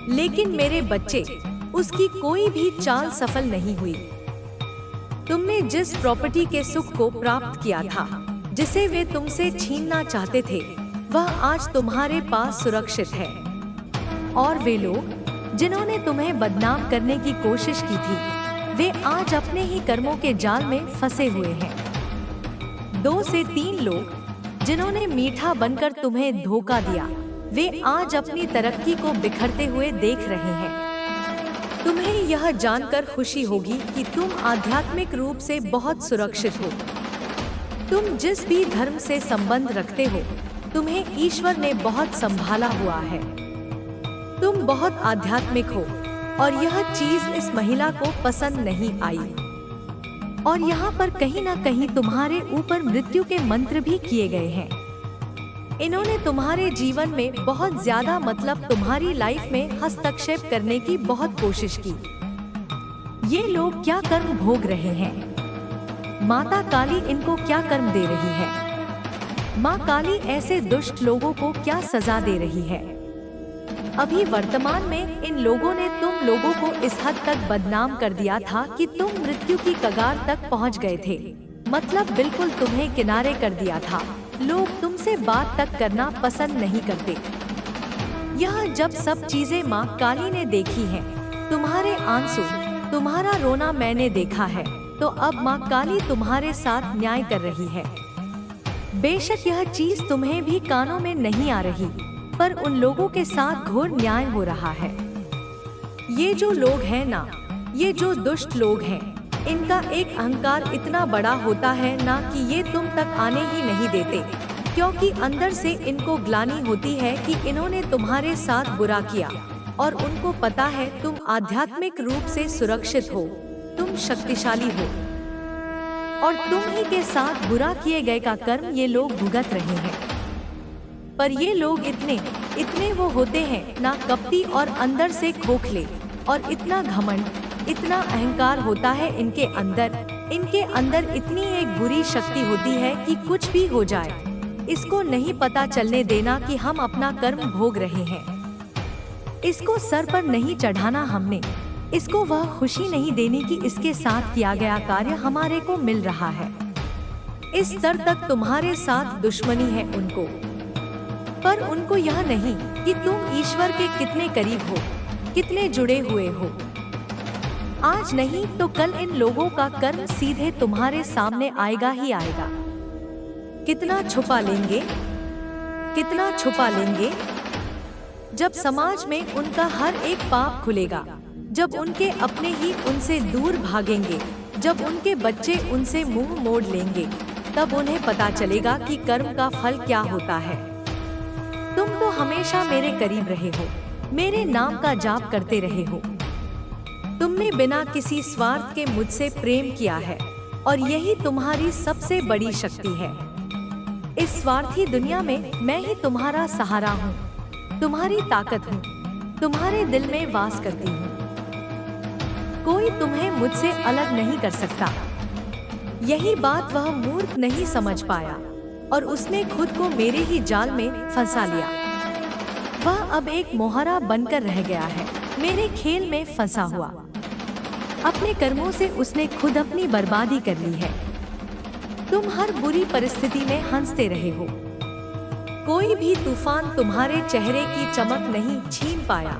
लेकिन मेरे बच्चे, उसकी कोई भी चाल सफल नहीं हुई। तुमने जिस प्रॉपर्टी के सुख को प्राप्त किया था, जिसे वे तुमसे छीनना चाहते थे, वह आज तुम्हारे पास सुरक्षित है। और वे लोग जिन्होंने तुम्हें बदनाम करने की कोशिश की थी, वे आज अपने ही कर्मों के जाल में फंसे हुए हैं। 2 से 3 लोग जिन्होंने मीठा बनकर तुम्हें धोखा दिया, वे आज अपनी तरक्की को बिखरते हुए देख रहे हैं। तुम्हें यह जानकर खुशी होगी कि तुम आध्यात्मिक रूप से बहुत सुरक्षित हो। तुम जिस भी धर्म से संबंध रखते हो, तुम्हें ईश्वर ने बहुत संभाला हुआ है। तुम बहुत आध्यात्मिक हो और यह चीज इस महिला को पसंद नहीं आई। और यहाँ पर कहीं ना कहीं तुम्हारे ऊपर मृत्यु के मंत्र भी किए गए हैं। इन्होंने तुम्हारे जीवन में बहुत ज्यादा मतलब तुम्हारी लाइफ में हस्तक्षेप करने की बहुत कोशिश की। ये लोग क्या कर्म भोग रहे हैं? माता काली इनको क्या कर्म दे रही है? माँ काली ऐसे दुष्ट लोगों को क्या सजा दे रही है? अभी वर्तमान में इन लोगों ने तुम लोगों को इस हद तक बदनाम कर दिया था कि तुम मृत्यु की कगार तक पहुंच गए थे। मतलब बिल्कुल तुम्हें किनारे कर दिया था। लोग तुमसे बात तक करना पसंद नहीं करते। यह जब सब चीजें माँ काली ने देखी हैं, तुम्हारे आंसू, तुम्हारा रोना मैंने देखा है, तो अब माँ काली तुम्हारे साथ न्याय कर रही है। बेशक यह चीज तुम्हें भी कानों में नहीं आ रही, पर उन लोगों के साथ घोर न्याय हो रहा है। ये जो लोग हैं ना, ये जो दुष्ट लोग हैं, इनका एक अहंकार इतना बड़ा होता है ना कि ये तुम तक आने ही नहीं देते, क्योंकि अंदर से इनको ग्लानि होती है कि इन्होंने तुम्हारे साथ बुरा किया और उनको पता है तुम आध्यात्मिक रूप से सुरक्षित हो, तुम शक्तिशाली हो और तुम ही के साथ बुरा किए गए का कर्म ये लोग भुगत रहे हैं। पर ये लोग इतने वो होते हैं ना, कपटी और अंदर से खोखले, और इतना घमंड, इतना अहंकार होता है इनके अंदर इतनी एक बुरी शक्ति होती है कि कुछ भी हो जाए, इसको नहीं पता चलने देना कि हम अपना कर्म भोग रहे हैं। इसको सर पर नहीं चढ़ाना हमने, इसको वह खुशी नहीं देनी कि इसके साथ किया गया कार्य हमारे को मिल रहा है। इस स्तर तक तुम्हारे साथ दुश्मनी है उनको, पर उनको यह नहीं कि तुम ईश्वर के कितने करीब हो, कितने जुड़े हुए हो। आज नहीं तो कल इन लोगों का कर्म सीधे तुम्हारे सामने आएगा ही आएगा। कितना छुपा लेंगे, कितना छुपा लेंगे? जब समाज में उनका हर एक पाप खुलेगा, जब उनके अपने ही उनसे दूर भागेंगे, जब उनके बच्चे उनसे मुंह मोड़ लेंगे, तब उन्हें पता चलेगा कि कर्म का फल क्या होता है। तुम तो हमेशा मेरे करीब रहे हो, मेरे नाम का जाप करते रहे हो। तुमने बिना किसी स्वार्थ के मुझसे प्रेम किया है और यही तुम्हारी सबसे बड़ी शक्ति है। इस स्वार्थी दुनिया में मैं ही तुम्हारा सहारा हूँ, तुम्हारी ताकत हूँ, तुम्हारे दिल में वास करती हूँ। कोई तुम्हें मुझसे अलग नहीं कर सकता। यही बात वह मूर्ख नहीं समझ पाया और उसने खुद को मेरे ही जाल में फंसा लिया। वह अब एक मोहरा बनकर रह गया है, मेरे खेल में फंसा हुआ। अपने कर्मों से उसने खुद अपनी बर्बादी कर ली है। तुम हर बुरी परिस्थिति में हंसते रहे हो। कोई भी तूफान तुम्हारे चेहरे की चमक नहीं छीन पाया।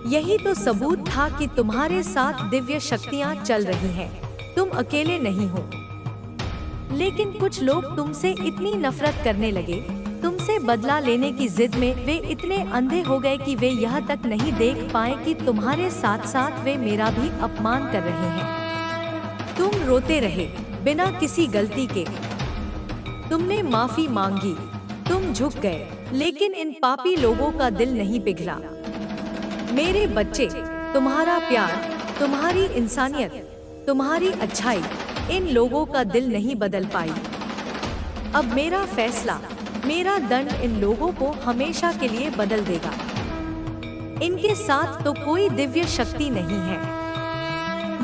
यही तो सबूत था कि तुम्हारे साथ दिव्य शक्तियां चल रही हैं। तुम अकेले नहीं हो। लेकिन कुछ लोग तुमसे इतनी नफरत करने लगे, तुमसे बदला लेने की जिद में वे इतने अंधे हो गए कि वे यह तक नहीं देख पाए कि तुम्हारे साथ साथ वे मेरा भी अपमान कर रहे हैं। तुम रोते रहे बिना किसी गलती के। तुमने माफी मांगी, तुम झुक गए, लेकिन इन पापी लोगों का दिल नहीं पिघला। मेरे बच्चे, तुम्हारा प्यार, तुम्हारी इंसानियत, तुम्हारी अच्छाई इन लोगों का दिल नहीं बदल पाई। अब मेरा फैसला, मेरा दंड इन लोगों को हमेशा के लिए बदल देगा। इनके साथ तो कोई दिव्य शक्ति नहीं है।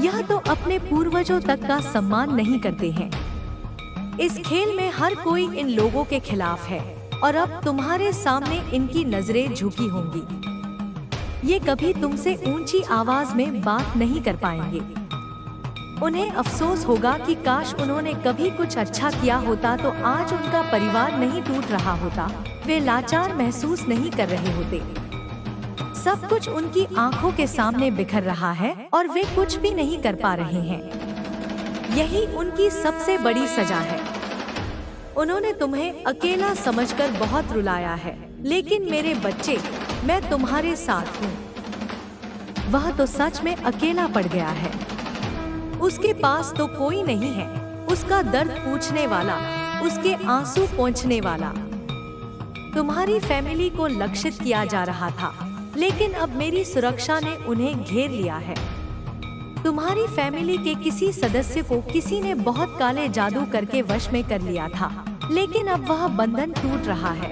यह तो अपने पूर्वजों तक का सम्मान नहीं करते हैं। इस खेल में हर कोई इन लोगों के खिलाफ है और अब तुम्हारे सामने इनकी नजरें झुकी होंगी। ये कभी तुमसे ऊंची आवाज में बात नहीं कर पाएंगे। उन्हें अफसोस होगा कि काश उन्होंने कभी कुछ अच्छा किया होता तो आज उनका परिवार नहीं टूट रहा होता, वे लाचार महसूस नहीं कर रहे होते। सब कुछ उनकी आंखों के सामने बिखर रहा है और वे कुछ भी नहीं कर पा रहे हैं। यही उनकी सबसे बड़ी सजा है। उन्होंने तुम्हें अकेला समझकर बहुत रुलाया है, लेकिन मेरे बच्चे, मैं तुम्हारे साथ हूँ। वह तो सच में अकेला पड़ गया है। उसके पास तो कोई नहीं है, उसका दर्द पूछने वाला, उसके आंसू पोंछने वाला। तुम्हारी फैमिली को लक्षित किया जा रहा था, लेकिन अब मेरी सुरक्षा ने उन्हें घेर लिया है। तुम्हारी फैमिली के किसी सदस्य को किसी ने बहुत काले जादू करके वश में कर लिया था, लेकिन अब वह बंधन टूट रहा है।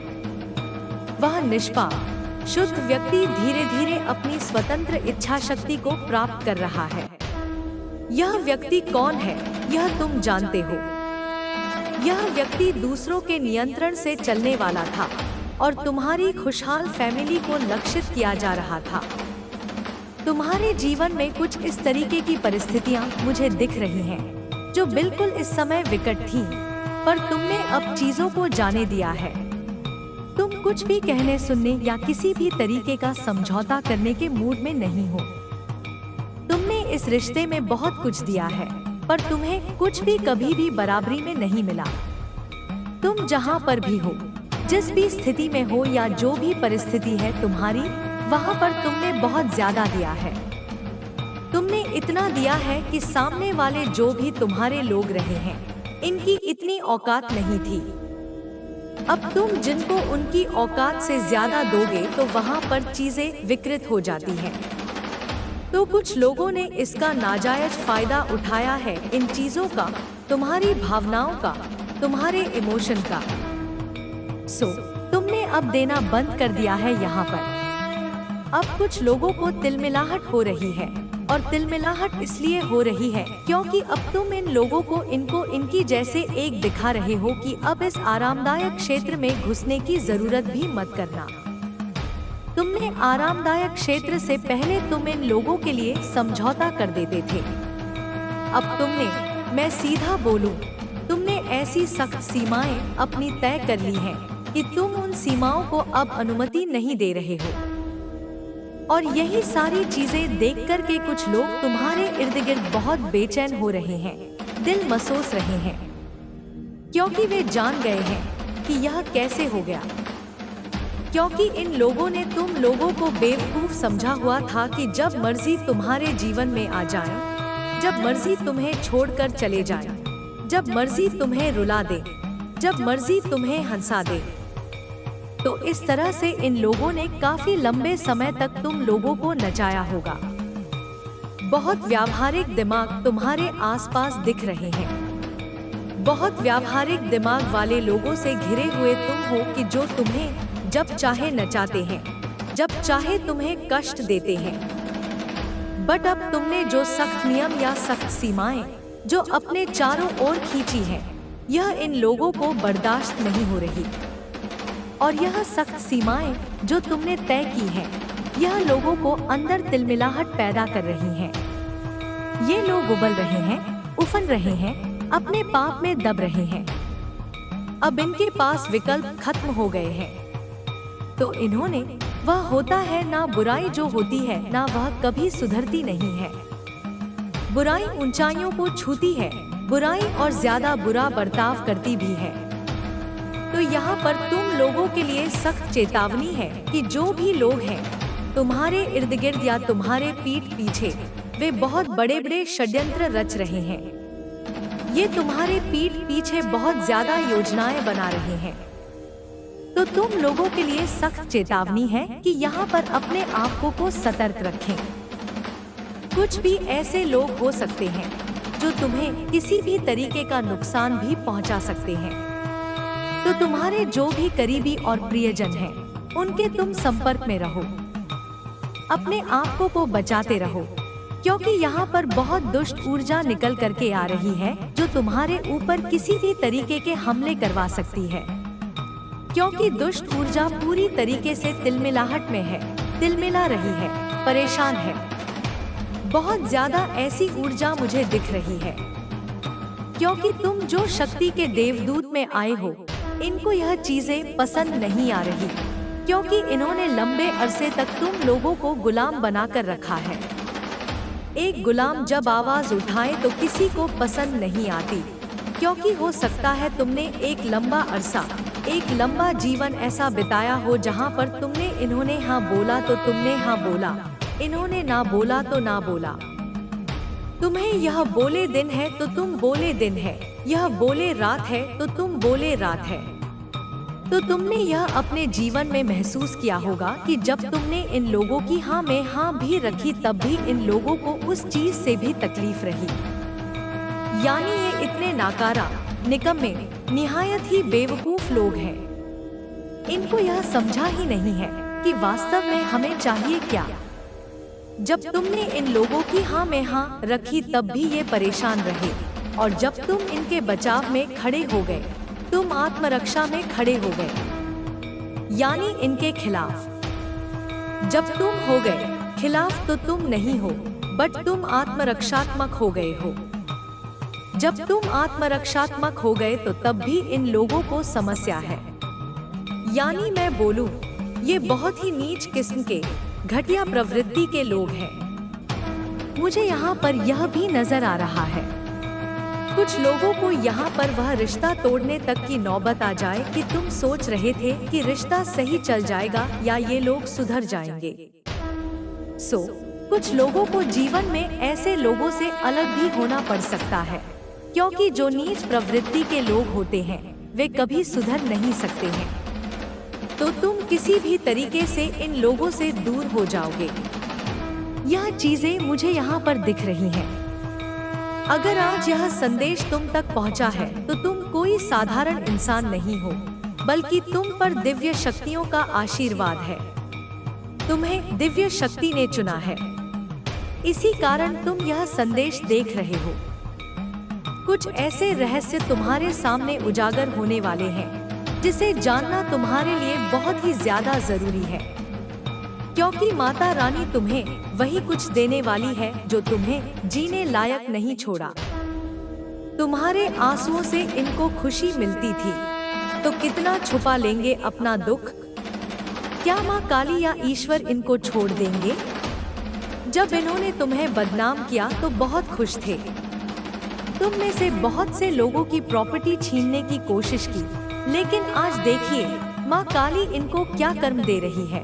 वह निष्पाप, शुद्ध व्यक्ति धीरे धीरे अपनी स्वतंत्र इच्छा शक्ति को प्राप्त कर रहा है। यह व्यक्ति कौन है, यह तुम जानते हो। यह व्यक्ति दूसरों के नियंत्रण से चलने वाला था और तुम्हारी खुशहाल फैमिली को लक्षित किया जा रहा था। तुम्हारे जीवन में कुछ इस तरीके की परिस्थितियां मुझे दिख रही हैं, जो बिल्कुल इस समय विकट थीं, पर तुमने अब चीजों को जाने दिया है। तुम कुछ भी कहने सुनने या किसी भी तरीके का समझौता करने के मूड में नहीं हो। तुमने इस रिश्ते में बहुत कुछ दिया है, पर तुम्हें कुछ भी कभी भी बराबरी में नहीं मिला। तुम जहाँ पर भी हो, जिस भी स्थिति में हो या जो भी परिस्थिति है तुम्हारी, वहाँ पर तुमने बहुत ज्यादा दिया है। तुमने इतना दिया है कि सामने वाले जो भी तुम्हारे लोग रहे हैं, इनकी इतनी औकात नहीं थी। अब तुम जिनको उनकी औकात से ज्यादा दोगे तो वहाँ पर चीजें विकृत हो जाती हैं। तो कुछ लोगों ने इसका नाजायज फायदा उठाया है, इन चीजों का, तुम्हारी भावनाओं का, तुम्हारे इमोशन का। तुमने अब देना बंद कर दिया है यहाँ पर। अब कुछ लोगों को तिलमिलाहट हो रही है, और तिलमिलाहट इसलिए हो रही है क्योंकि अब तुम इन लोगों को इनको इनकी जैसे एक दिखा रहे हो कि अब इस आरामदायक क्षेत्र में घुसने की जरूरत भी मत करना। तुमने आरामदायक क्षेत्र से पहले तुम इन लोगों के लिए समझौता कर देते थे। अब तुमने, मैं सीधा बोलूं, तुमने ऐसी सख्त सीमाएं अपनी तय कर ली हैं कि तुम उन सीमाओं को अब अनुमति नहीं दे रहे हो। और यही सारी चीजें देखकर के कुछ लोग तुम्हारे इर्द गिर्द बहुत बेचैन हो रहे हैं, दिल मसोस रहे हैं, क्योंकि वे जान गए हैं कि यह कैसे हो गया। क्योंकि इन लोगों ने तुम लोगों को बेवकूफ समझा हुआ था कि जब मर्जी तुम्हारे जीवन में आ जाए, जब मर्जी तुम्हें छोड़कर चले जाए, जब मर्जी तुम्हें रुला दे, जब मर्जी तुम्हें हंसा दे। तो इस तरह से इन लोगों ने काफी लंबे समय तक तुम लोगों को नचाया होगा। बहुत व्यावहारिक दिमाग तुम्हारे आसपास दिख रहे हैं। बहुत व्यावहारिक दिमाग वाले लोगों से घिरे हुए तुम हो कि जो तुम्हें जब चाहे नचाते हैं, जब चाहे तुम्हें कष्ट देते हैं। बट अब तुमने जो सख्त नियम या सख्त सीमाएं जो अपने चारों ओर खींची हैं, यह इन लोगों को बर्दाश्त नहीं हो रही। और यह सख्त सीमाएं जो तुमने तय की हैं, यह लोगों को अंदर तिलमिलाहट पैदा कर रही हैं। ये लोग उबल रहे हैं, उफन रहे हैं, अपने पाप में दब रहे हैं। अब इनके पास विकल्प खत्म हो गए हैं। तो इन्होंने, वह होता है ना बुराई जो होती है ना वह कभी सुधरती नहीं है। बुराई ऊंचाइयों को छूती है, बुराई और ज्यादा बुरा बर्ताव करती भी है। तो यहाँ पर तुम लोगों के लिए सख्त चेतावनी है कि जो भी लोग हैं तुम्हारे इर्द गिर्द या तुम्हारे पीठ पीछे, वे बहुत बड़े बड़े षड्यंत्र रच रहे हैं। ये तुम्हारे पीठ पीछे बहुत ज्यादा योजनाएं बना रहे हैं। तो तुम लोगों के लिए सख्त चेतावनी है कि यहाँ पर अपने आप को सतर्क रखें। कुछ भी ऐसे लोग हो सकते हैं जो तुम्हें किसी भी तरीके का नुकसान भी पहुँचा सकते हैं। तो तुम्हारे जो भी करीबी और प्रियजन हैं, उनके तुम संपर्क में रहो, अपने आप को बचाते रहो, क्योंकि यहाँ पर बहुत दुष्ट ऊर्जा निकल करके आ रही है जो तुम्हारे ऊपर किसी भी तरीके के हमले करवा सकती है। क्योंकि दुष्ट ऊर्जा पूरी तरीके से तिलमिलाहट में है, तिलमिला रही है, परेशान है। बहुत ज्यादा ऐसी ऊर्जा मुझे दिख रही है, क्योंकि तुम जो शक्ति के देवदूत में आए हो, इनको यह चीजें पसंद नहीं आ रही, क्योंकि इन्होंने लंबे अरसे तक तुम लोगों को गुलाम बनाकर रखा है। एक गुलाम जब आवाज उठाए तो किसी को पसंद नहीं आती, क्योंकि हो सकता है तुमने एक लंबा अरसा, एक लंबा जीवन ऐसा बिताया हो जहाँ पर तुमने इन्होंने हाँ बोला तो तुमने हाँ बोला, इन्होंने ना बोला तो ना बोला। तुम्हें यह बोले दिन है तो तुम बोले दिन है, यह बोले रात है तो तुम बोले रात है। तो तुमने यह अपने जीवन में महसूस किया होगा कि जब तुमने इन लोगों की हाँ में हाँ भी रखी तब भी इन लोगों को उस चीज से भी तकलीफ रही। यानी ये इतने नाकारा, निकम्मे, निहायत ही बेवकूफ लोग हैं। इनको यह समझा ही नहीं है कि वास्तव में हमें चाहिए क्या। जब तुमने इन लोगों की हाँ में हाँ रखी तब भी ये परेशान रहे, और जब तुम इनके बचाव में खड़े हो गए, तुम आत्मरक्षा में खड़े हो गए, यानी इनके खिलाफ। जब तुम हो गए खिलाफ तो तुम नहीं हो, बट तुम आत्मरक्षात्मक हो गए हो। जब तुम आत्मरक्षात्मक हो गए तो तब भी इन लोगों को समस्या है। यानी मैं बोलूं, ये बहुत ही नीच किस्म के, घटिया प्रवृत्ति के लोग हैं। मुझे यहाँ पर यह भी नजर आ रहा है, कुछ लोगों को यहाँ पर वह रिश्ता तोड़ने तक की नौबत आ जाए कि तुम सोच रहे थे कि रिश्ता सही चल जाएगा या ये लोग सुधर जाएंगे। कुछ लोगों को जीवन में ऐसे लोगों से अलग भी होना पड़ सकता है, क्योंकि जो नीच प्रवृत्ति के लोग होते हैं वे कभी सुधर नहीं सकते हैं। तो तुम किसी भी तरीके से इन लोगों से दूर हो जाओगे। यह चीजें मुझे यहाँ पर दिख रही हैं। अगर आज यह संदेश तुम तक पहुँचा है तो तुम कोई साधारण इंसान नहीं हो, बल्कि तुम पर दिव्य शक्तियों का आशीर्वाद है। तुम्हें दिव्य शक्ति ने चुना है, इसी कारण तुम यह संदेश देख रहे हो। कुछ ऐसे रहस्य तुम्हारे सामने उजागर होने वाले हैं जिसे जानना तुम्हारे लिए बहुत ही ज्यादा जरूरी है, क्योंकि माता रानी तुम्हें वही कुछ देने वाली है जो तुम्हें जीने लायक नहीं छोड़ा। तुम्हारे आंसुओं से इनको खुशी मिलती थी, तो कितना छुपा लेंगे अपना दुख। क्या माँ काली या ईश्वर इनको छोड़ देंगे? जब इन्होंने तुम्हें बदनाम किया तो बहुत खुश थे। तुम में से बहुत से लोगों की प्रॉपर्टी छीनने की कोशिश की, लेकिन आज देखिए माँ काली इनको क्या कर्म दे रही है।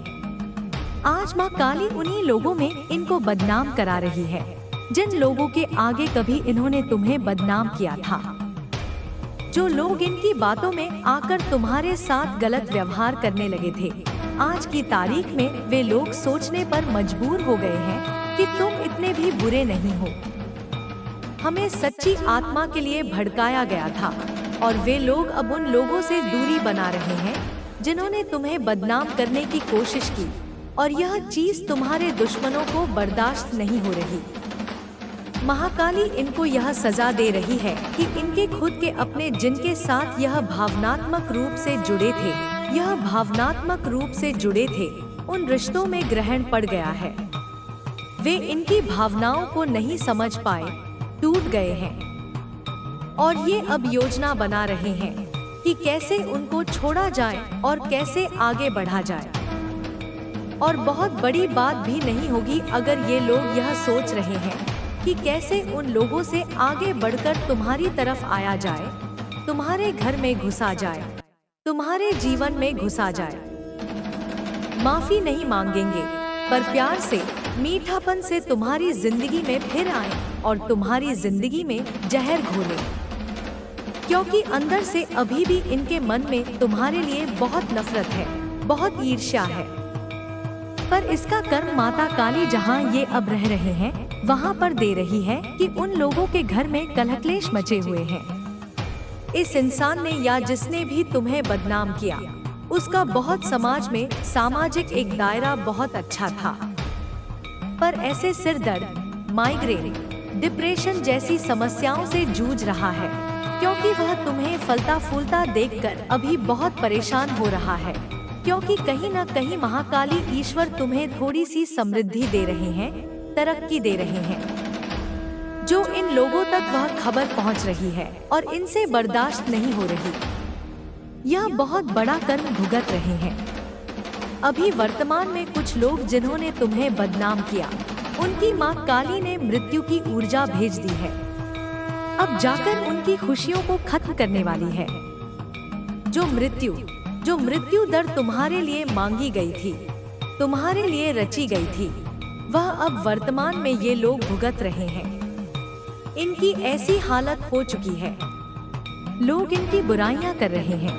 आज माँ काली उन्हीं लोगों में इनको बदनाम करा रही है जिन लोगों के आगे कभी इन्होंने तुम्हें बदनाम किया था। जो लोग इनकी बातों में आकर तुम्हारे साथ गलत व्यवहार करने लगे थे, आज की तारीख में वे लोग सोचने पर मजबूर हो गए हैं कि तुम इतने भी बुरे नहीं हो। हमें सच्ची आत्मा के लिए भड़काया गया था, और वे लोग अब उन लोगों से दूरी बना रहे हैं जिन्होंने तुम्हें बदनाम करने की कोशिश की, और यह चीज तुम्हारे दुश्मनों को बर्दाश्त नहीं हो रही। महाकाली इनको यह सजा दे रही है कि इनके खुद के अपने जिनके साथ यह भावनात्मक रूप से जुड़े थे, उन रिश्तों में ग्रहण पड़ गया है। वे इनकी भावनाओं को नहीं समझ पाए, टूट गए हैं, और ये अब योजना बना रहे हैं कि कैसे उनको छोड़ा जाए और कैसे आगे बढ़ा जाए। और बहुत बड़ी बात भी नहीं होगी अगर ये लोग यह सोच रहे हैं कि कैसे उन लोगों से आगे बढ़कर तुम्हारी तरफ आया जाए, तुम्हारे घर में घुसा जाए, तुम्हारे जीवन में घुसा जाए। माफी नहीं मांगेंगे, पर प्यार से, मीठापन से तुम्हारी जिंदगी में फिर आए और तुम्हारी जिंदगी में जहर घोले, क्योंकि अंदर से अभी भी इनके मन में तुम्हारे लिए बहुत नफरत है, बहुत ईर्ष्या है। पर इसका कर्म माता काली जहाँ ये अब रह रहे हैं वहाँ पर दे रही है कि उन लोगों के घर में कलह-क्लेश मचे हुए हैं। इस इंसान ने या जिसने भी तुम्हें बदनाम किया, उसका बहुत समाज में सामाजिक एक दायरा बहुत अच्छा था, पर ऐसे सिर दर्द, माइग्रेन, डिप्रेशन जैसी समस्याओं से जूझ रहा है, क्योंकि वह तुम्हें फलता फूलता देखकर अभी बहुत परेशान हो रहा है, क्योंकि कहीं न कहीं महाकाली ईश्वर तुम्हें थोड़ी सी समृद्धि दे रहे हैं, तरक्की दे रहे हैं, जो इन लोगों तक वह खबर पहुंच रही है और इनसे बर्दाश्त नहीं हो रही। यह बहुत बड़ा कर्म भुगत रहे हैं। अभी वर्तमान में कुछ लोग जिन्होंने तुम्हें बदनाम किया, उनकी माँ काली ने मृत्यु की ऊर्जा भेज दी है। अब जाकर उनकी खुशियों को खत्म करने वाली है। जो मृत्यु दर तुम्हारे लिए मांगी गई थी, तुम्हारे लिए रची गई थी, वह अब वर्तमान में ये लोग भुगत रहे हैं। इनकी ऐसी हालत हो चुकी है, लोग इनकी बुराइयां कर रहे हैं,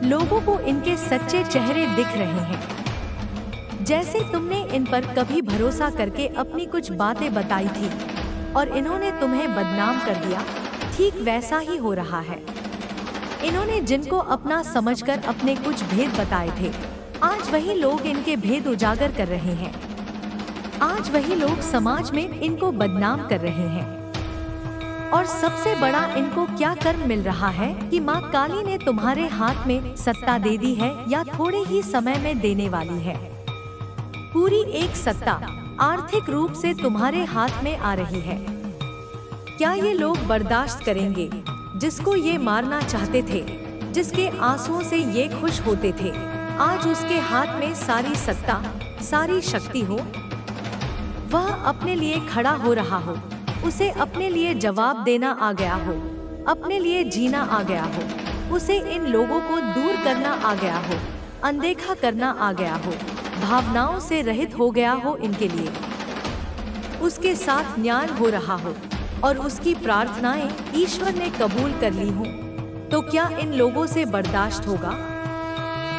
लोगों को इनके सच्चे चेहरे दिख रहे हैं। जैसे तुमने इन पर कभी भरोसा करके अपनी कुछ बातें बताई थी और इन्होंने तुम्हें बदनाम कर दिया, ठीक वैसा ही हो रहा है। इन्होंने जिनको अपना समझकर अपने कुछ भेद बताए थे, आज वही लोग इनके भेद उजागर कर रहे हैं। आज वही लोग समाज में इनको बदनाम कर रहे हैं। और सबसे बड़ा इनको क्या कर्म मिल रहा है कि माँ काली ने तुम्हारे हाथ में सत्ता दे दी है, या थोड़े ही समय में देने वाली है। पूरी एक सत्ता आर्थिक रूप से तुम्हारे हाथ में आ रही है। क्या ये लोग बर्दाश्त करेंगे जिसको ये मारना चाहते थे, जिसके आंसुओं से ये खुश होते थे, आज उसके हाथ में सारी सत्ता, सारी शक्ति हो, वह अपने लिए खड़ा हो रहा हो, उसे अपने लिए जवाब देना आ गया हो, अपने लिए जीना आ गया हो, उसे इन लोगों को दूर करना आ गया हो, अनदेखा करना आ गया हो, भावनाओं से रहित हो गया हो इनके लिए, उसके साथ न्याय हो रहा हो और उसकी प्रार्थनाएं ईश्वर ने कबूल कर ली हो, तो क्या इन लोगों से बर्दाश्त होगा?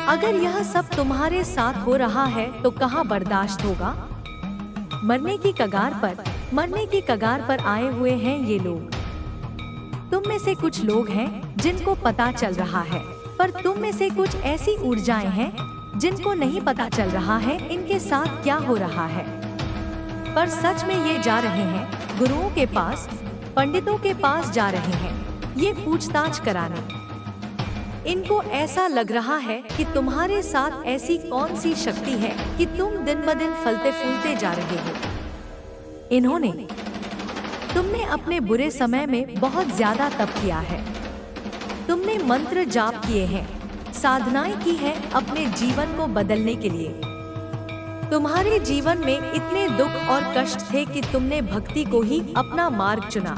अगर यह सब तुम्हारे साथ हो रहा है तो कहाँ बर्दाश्त होगा? मरने की कगार पर आए हुए हैं ये लोग। तुम में से कुछ लोग हैं जिनको पता चल रहा है, पर तुम में से कुछ ऐसी ऊर्जाएं हैं जिनको नहीं पता चल रहा है इनके साथ क्या हो रहा है। पर सच में ये जा रहे हैं गुरुओं के पास, पंडितों के पास जा रहे हैं ये पूछताछ कराने। इनको ऐसा लग रहा है कि तुम्हारे साथ ऐसी कौन सी शक्ति है कि तुम दिन ब दिन फलते फूलते जा रहे हो। तुमने अपने बुरे समय में बहुत ज्यादा तप किया है, तुमने मंत्र जाप किए हैं, साधनाएं की हैं अपने जीवन को बदलने के लिए। तुम्हारे जीवन में इतने दुख और कष्ट थे कि तुमने भक्ति को ही अपना मार्ग चुना।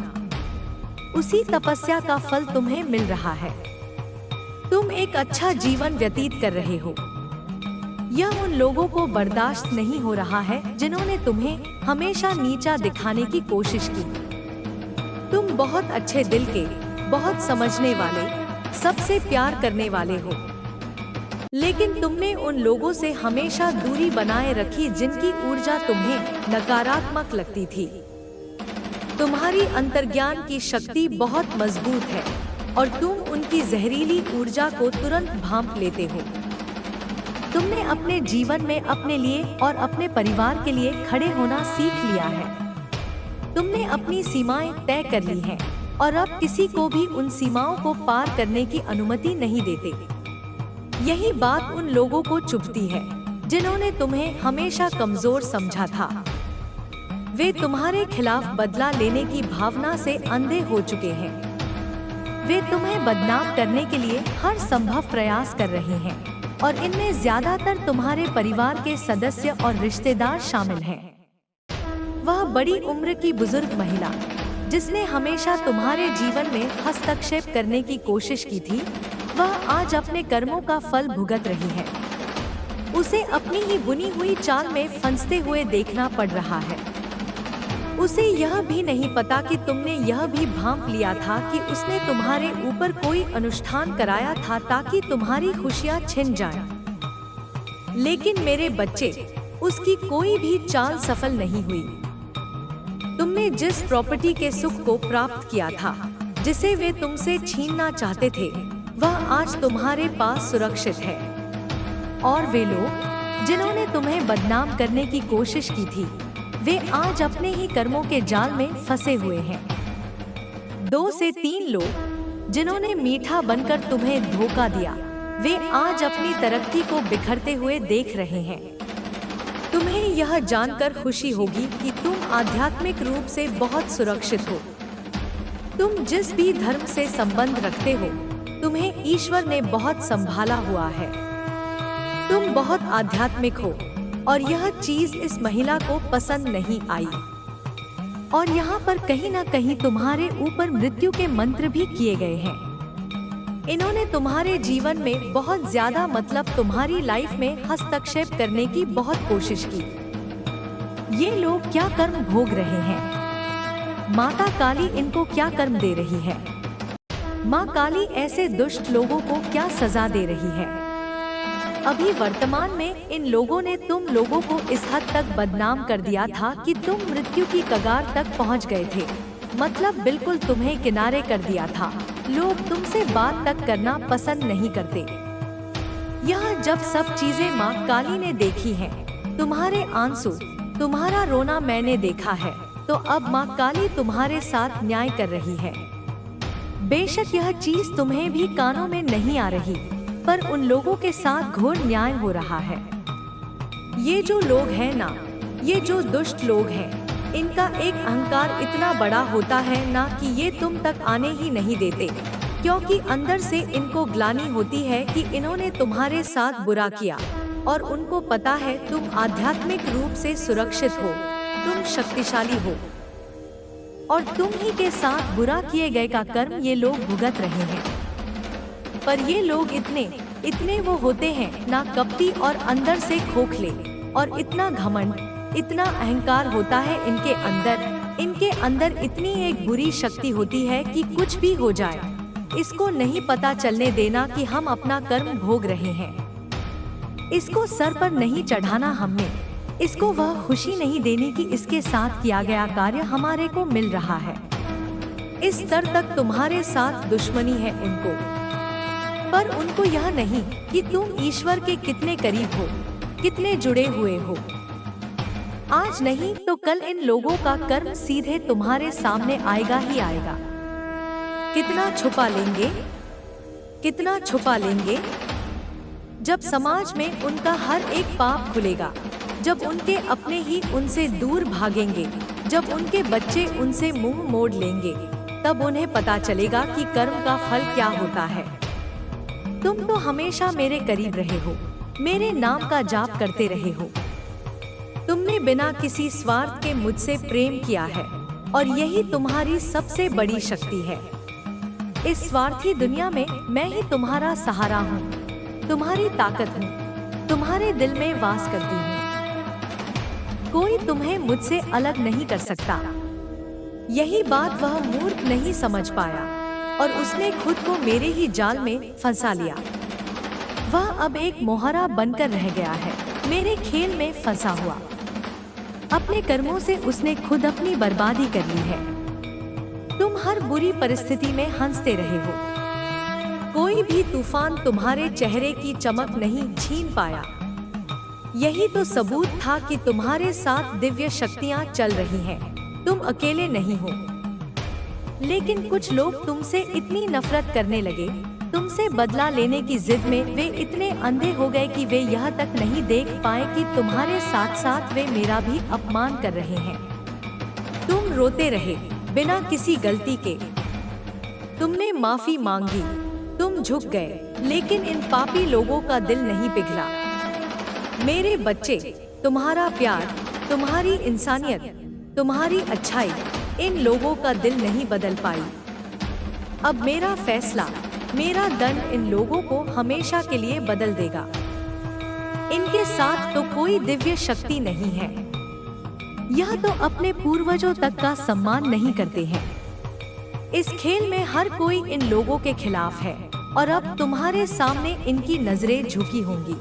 उसी तपस्या का फल तुम्हें मिल रहा है। तुम एक अच्छा जीवन व्यतीत कर रहे हो। यह उन लोगों को बर्दाश्त नहीं हो रहा है जिन्होंने तुम्हें हमेशा नीचा दिखाने की कोशिश की। तुम बहुत अच्छे दिल के, बहुत समझने वाले, सबसे प्यार करने वाले हो, लेकिन तुमने उन लोगों से हमेशा दूरी बनाए रखी जिनकी ऊर्जा तुम्हें नकारात्मक लगती थी। तुम्हारी अंतर्ज्ञान की शक्ति बहुत मजबूत है और तुम उनकी जहरीली ऊर्जा को तुरंत भांप लेते हो। तुमने अपने जीवन में अपने लिए और अपने परिवार के लिए खड़े होना सीख लिया है। तुमने अपनी सीमाएं तय कर ली हैं और अब किसी को भी उन सीमाओं को पार करने की अनुमति नहीं देते। यही बात उन लोगों को चुभती है जिन्होंने तुम्हें हमेशा कमजोर समझा था। वे तुम्हारे खिलाफ बदला लेने की भावना से अंधे हो चुके हैं। वे तुम्हें बदनाम करने के लिए हर संभव प्रयास कर रहे हैं और इनमें ज्यादातर तुम्हारे परिवार के सदस्य और रिश्तेदार शामिल हैं। वह बड़ी उम्र की बुजुर्ग महिला जिसने हमेशा तुम्हारे जीवन में हस्तक्षेप करने की कोशिश की थी, वह आज अपने कर्मों का फल भुगत रही है। उसे अपनी ही बुनी हुई चाल में फंसते हुए देखना पड़ रहा है। उसे यह भी नहीं पता कि तुमने यह भी भांप लिया था कि उसने तुम्हारे ऊपर कोई अनुष्ठान कराया था ताकि तुम्हारी खुशियां छिन जाएं। लेकिन मेरे बच्चे, उसकी कोई भी चाल सफल नहीं हुई। तुमने जिस प्रॉपर्टी के सुख को प्राप्त किया था, जिसे वे तुमसे छीनना चाहते थे, वह आज तुम्हारे पास सुरक्षित है। और वे लोग जिन्होंने तुम्हें बदनाम करने की कोशिश की थी, वे आज अपने ही कर्मों के जाल में फंसे हुए हैं। 2 से 3 लोग जिन्होंने मीठा बनकर तुम्हें धोखा दिया, वे आज अपनी तरक्की को बिखरते हुए देख रहे हैं। तुम्हें यह जानकर खुशी होगी कि तुम आध्यात्मिक रूप से बहुत सुरक्षित हो। तुम जिस भी धर्म से संबंध रखते हो, तुम्हें ईश्वर ने बहुत संभाला हुआ है। तुम बहुत आध्यात्मिक हो और यह चीज इस महिला को पसंद नहीं आई। और यहाँ पर कहीं ना कहीं तुम्हारे ऊपर मृत्यु के मंत्र भी किए गए हैं। इन्होंने तुम्हारे जीवन में बहुत ज्यादा मतलब तुम्हारी लाइफ में हस्तक्षेप करने की बहुत कोशिश की। ये लोग क्या कर्म भोग रहे हैं? माता काली इनको क्या कर्म दे रही है? माँ काली ऐसे दुष्ट लोगों को क्या सजा दे रही है? अभी वर्तमान में इन लोगों ने तुम लोगों को इस हद तक बदनाम कर दिया था कि तुम मृत्यु की कगार तक पहुंच गए थे। मतलब बिल्कुल तुम्हें किनारे कर दिया था। लोग तुमसे बात तक करना पसंद नहीं करते। यह जब सब चीजें माँ काली ने देखी हैं, तुम्हारे आंसू, तुम्हारा रोना मैंने देखा है, तो अब माँ काली तुम्हारे साथ न्याय कर रही है। बेशक यह चीज तुम्हें भी कानों में नहीं आ रही, पर उन लोगों के साथ घोर न्याय हो रहा है। ये जो लोग हैं ना, ये जो दुष्ट लोग हैं, इनका एक अहंकार इतना बड़ा होता है ना कि ये तुम तक आने ही नहीं देते, क्योंकि अंदर से इनको ग्लानि होती है कि इन्होंने तुम्हारे साथ बुरा किया और उनको पता है तुम आध्यात्मिक रूप से सुरक्षित हो, तुम शक्तिशाली हो, और तुम ही के साथ बुरा किए गए का कर्म ये लोग भुगत रहे हैं। पर ये लोग इतने वो होते हैं ना, कपटी और अंदर से खोखले, और इतना घमंड, इतना अहंकार होता है इनके अंदर इतनी एक बुरी शक्ति होती है कि कुछ भी हो जाए, इसको नहीं पता चलने देना कि हम अपना कर्म भोग रहे हैं। इसको सर पर नहीं चढ़ाना हमने, इसको वह खुशी नहीं देनी कि इसके साथ किया गया कार्य हमारे को मिल रहा है। इस स्तर तक तुम्हारे साथ दुश्मनी है उनको, पर उनको यह नहीं कि तुम ईश्वर के कितने करीब हो, कितने जुड़े हुए हो। आज नहीं तो कल इन लोगों का कर्म सीधे तुम्हारे सामने आएगा ही आएगा। कितना छुपा लेंगे, कितना छुपा लेंगे? जब समाज में उनका हर एक पाप खुलेगा, जब उनके अपने ही उनसे दूर भागेंगे, जब उनके बच्चे उनसे मुंह मोड़ लेंगे, तब उन्हें पता चलेगा कि कर्म का फल क्या होता है। तुम तो हमेशा मेरे करीब रहे हो, मेरे नाम का जाप करते रहे हो। तुमने बिना किसी स्वार्थ के मुझसे प्रेम किया है, और यही तुम्हारी सबसे बड़ी शक्ति है। इस स्वार्थी दुनिया में मैं ही तुम्हारा सहारा हूँ, तुम्हारी ताकत हूँ, तुम्हारे दिल में वास करती हूँ। कोई तुम्हें मुझसे अलग नहीं कर सकता। यही बात वह मूर्ख नहीं समझ पाया, और उसने खुद को मेरे ही जाल में फंसा लिया। वह अब एक मोहरा बनकर रह गया है, मेरे खेल में फंसा हुआ। अपने कर्मों से उसने खुद अपनी बर्बादी कर ली है। तुम हर बुरी परिस्थिति में हंसते रहे हो, कोई भी तूफान तुम्हारे चेहरे की चमक नहीं छीन पाया। यही तो सबूत था कि तुम्हारे साथ दिव्य शक्तियां चल रही हैं, तुम अकेले नहीं हो। लेकिन कुछ लोग तुमसे इतनी नफरत करने लगे, तुमसे बदला लेने की जिद में वे इतने अंधे हो गए कि वे यह तक नहीं देख पाए कि तुम्हारे साथ साथ वे मेरा भी अपमान कर रहे हैं। तुम रोते रहे बिना किसी गलती के, तुमने माफी मांगी, तुम झुक गए, लेकिन इन पापी लोगों का दिल नहीं पिघला। मेरे बच्चे, तुम्हारा प्यार, तुम्हारी इंसानियत, तुम्हारी अच्छाई इन लोगों का दिल नहीं बदल पाई। अब मेरा फैसला, मेरा दंड इन लोगों को हमेशा के लिए बदल देगा। इनके साथ तो कोई दिव्य शक्ति नहीं है। यह तो अपने पूर्वजों तक का सम्मान नहीं करते हैं। इस खेल में हर कोई इन लोगों के खिलाफ है, और अब तुम्हारे सामने इनकी नजरें झुकी होंगी।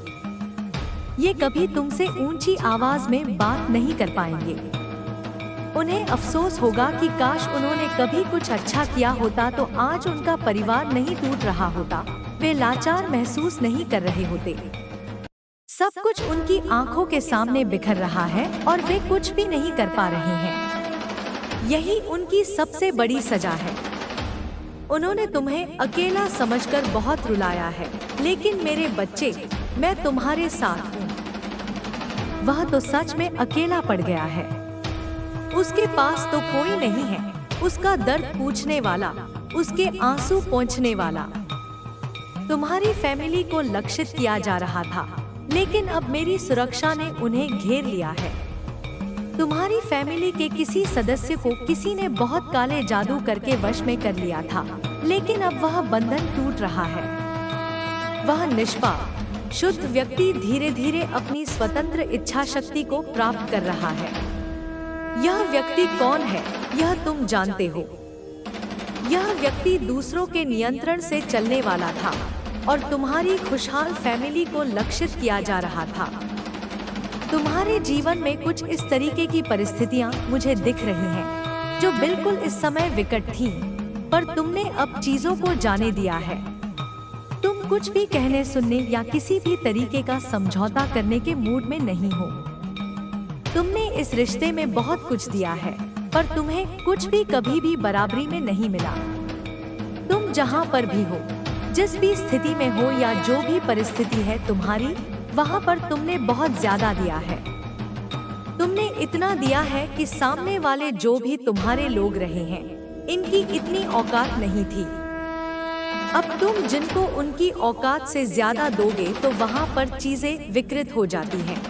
ये कभी तुमसे ऊंची आवाज में बात नहीं कर पाएंगे। उन्हें अफसोस होगा कि काश उन्होंने कभी कुछ अच्छा किया होता तो आज उनका परिवार नहीं टूट रहा होता, वे लाचार महसूस नहीं कर रहे होते। सब कुछ उनकी आंखों के सामने बिखर रहा है और वे कुछ भी नहीं कर पा रहे हैं। यही उनकी सबसे बड़ी सजा है। उन्होंने तुम्हें अकेला समझकर बहुत रुलाया है, लेकिन मेरे बच्चे, मैं तुम्हारे साथ हूँ। वह तो सच में अकेला पड़ गया है। उसके पास तो कोई नहीं है, उसका दर्द पूछने वाला, उसके आंसू पोंछने वाला। तुम्हारी फैमिली को लक्षित किया जा रहा था, लेकिन अब मेरी सुरक्षा ने उन्हें घेर लिया है। तुम्हारी फैमिली के किसी सदस्य को किसी ने बहुत काले जादू करके वश में कर लिया था, लेकिन अब वह बंधन टूट रहा है। वह निष्पाप शुद्ध व्यक्ति धीरे धीरे अपनी स्वतंत्र इच्छा शक्ति को प्राप्त कर रहा है। यह व्यक्ति कौन है, यह तुम जानते हो। यह व्यक्ति दूसरों के नियंत्रण से चलने वाला था और तुम्हारी खुशहाल फैमिली को लक्षित किया जा रहा था। तुम्हारे जीवन में कुछ इस तरीके की परिस्थितियां मुझे दिख रही हैं, जो बिल्कुल इस समय विकट थी, पर तुमने अब चीजों को जाने दिया है। तुम कुछ भी कहने सुनने या किसी भी तरीके का समझौता करने के मूड में नहीं हो। तुमने इस रिश्ते में बहुत कुछ दिया है, पर तुम्हें कुछ भी कभी भी बराबरी में नहीं मिला। तुम जहाँ पर भी हो, जिस भी स्थिति में हो या जो भी परिस्थिति है तुम्हारी, वहाँ पर तुमने बहुत ज्यादा दिया है। तुमने इतना दिया है कि सामने वाले जो भी तुम्हारे लोग रहे हैं, इनकी इतनी औकात नहीं थी। अब तुम जिनको उनकी औकात से ज्यादा दोगे तो वहाँ पर चीजें विकृत हो जाती हैं।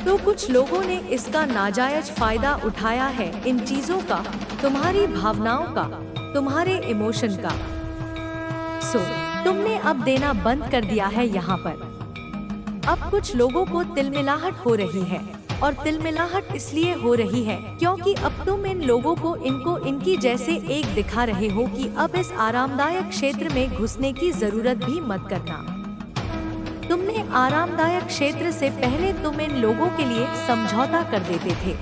तो कुछ लोगों ने इसका नाजायज फायदा उठाया है, इन चीजों का, तुम्हारी भावनाओं का, तुम्हारे इमोशन का। तुमने अब देना बंद कर दिया है यहाँ पर। अब कुछ लोगों को तिलमिलाहट हो रही है, और तिलमिलाहट इसलिए हो रही है क्योंकि अब तुम इन लोगों को इनको इनकी जैसे एक दिखा रहे हो कि अब इस आरामदायक क्षेत्र में घुसने की जरूरत भी मत करना। तुमने आरामदायक क्षेत्र से पहले तुम इन लोगों के लिए समझौता कर देते थे।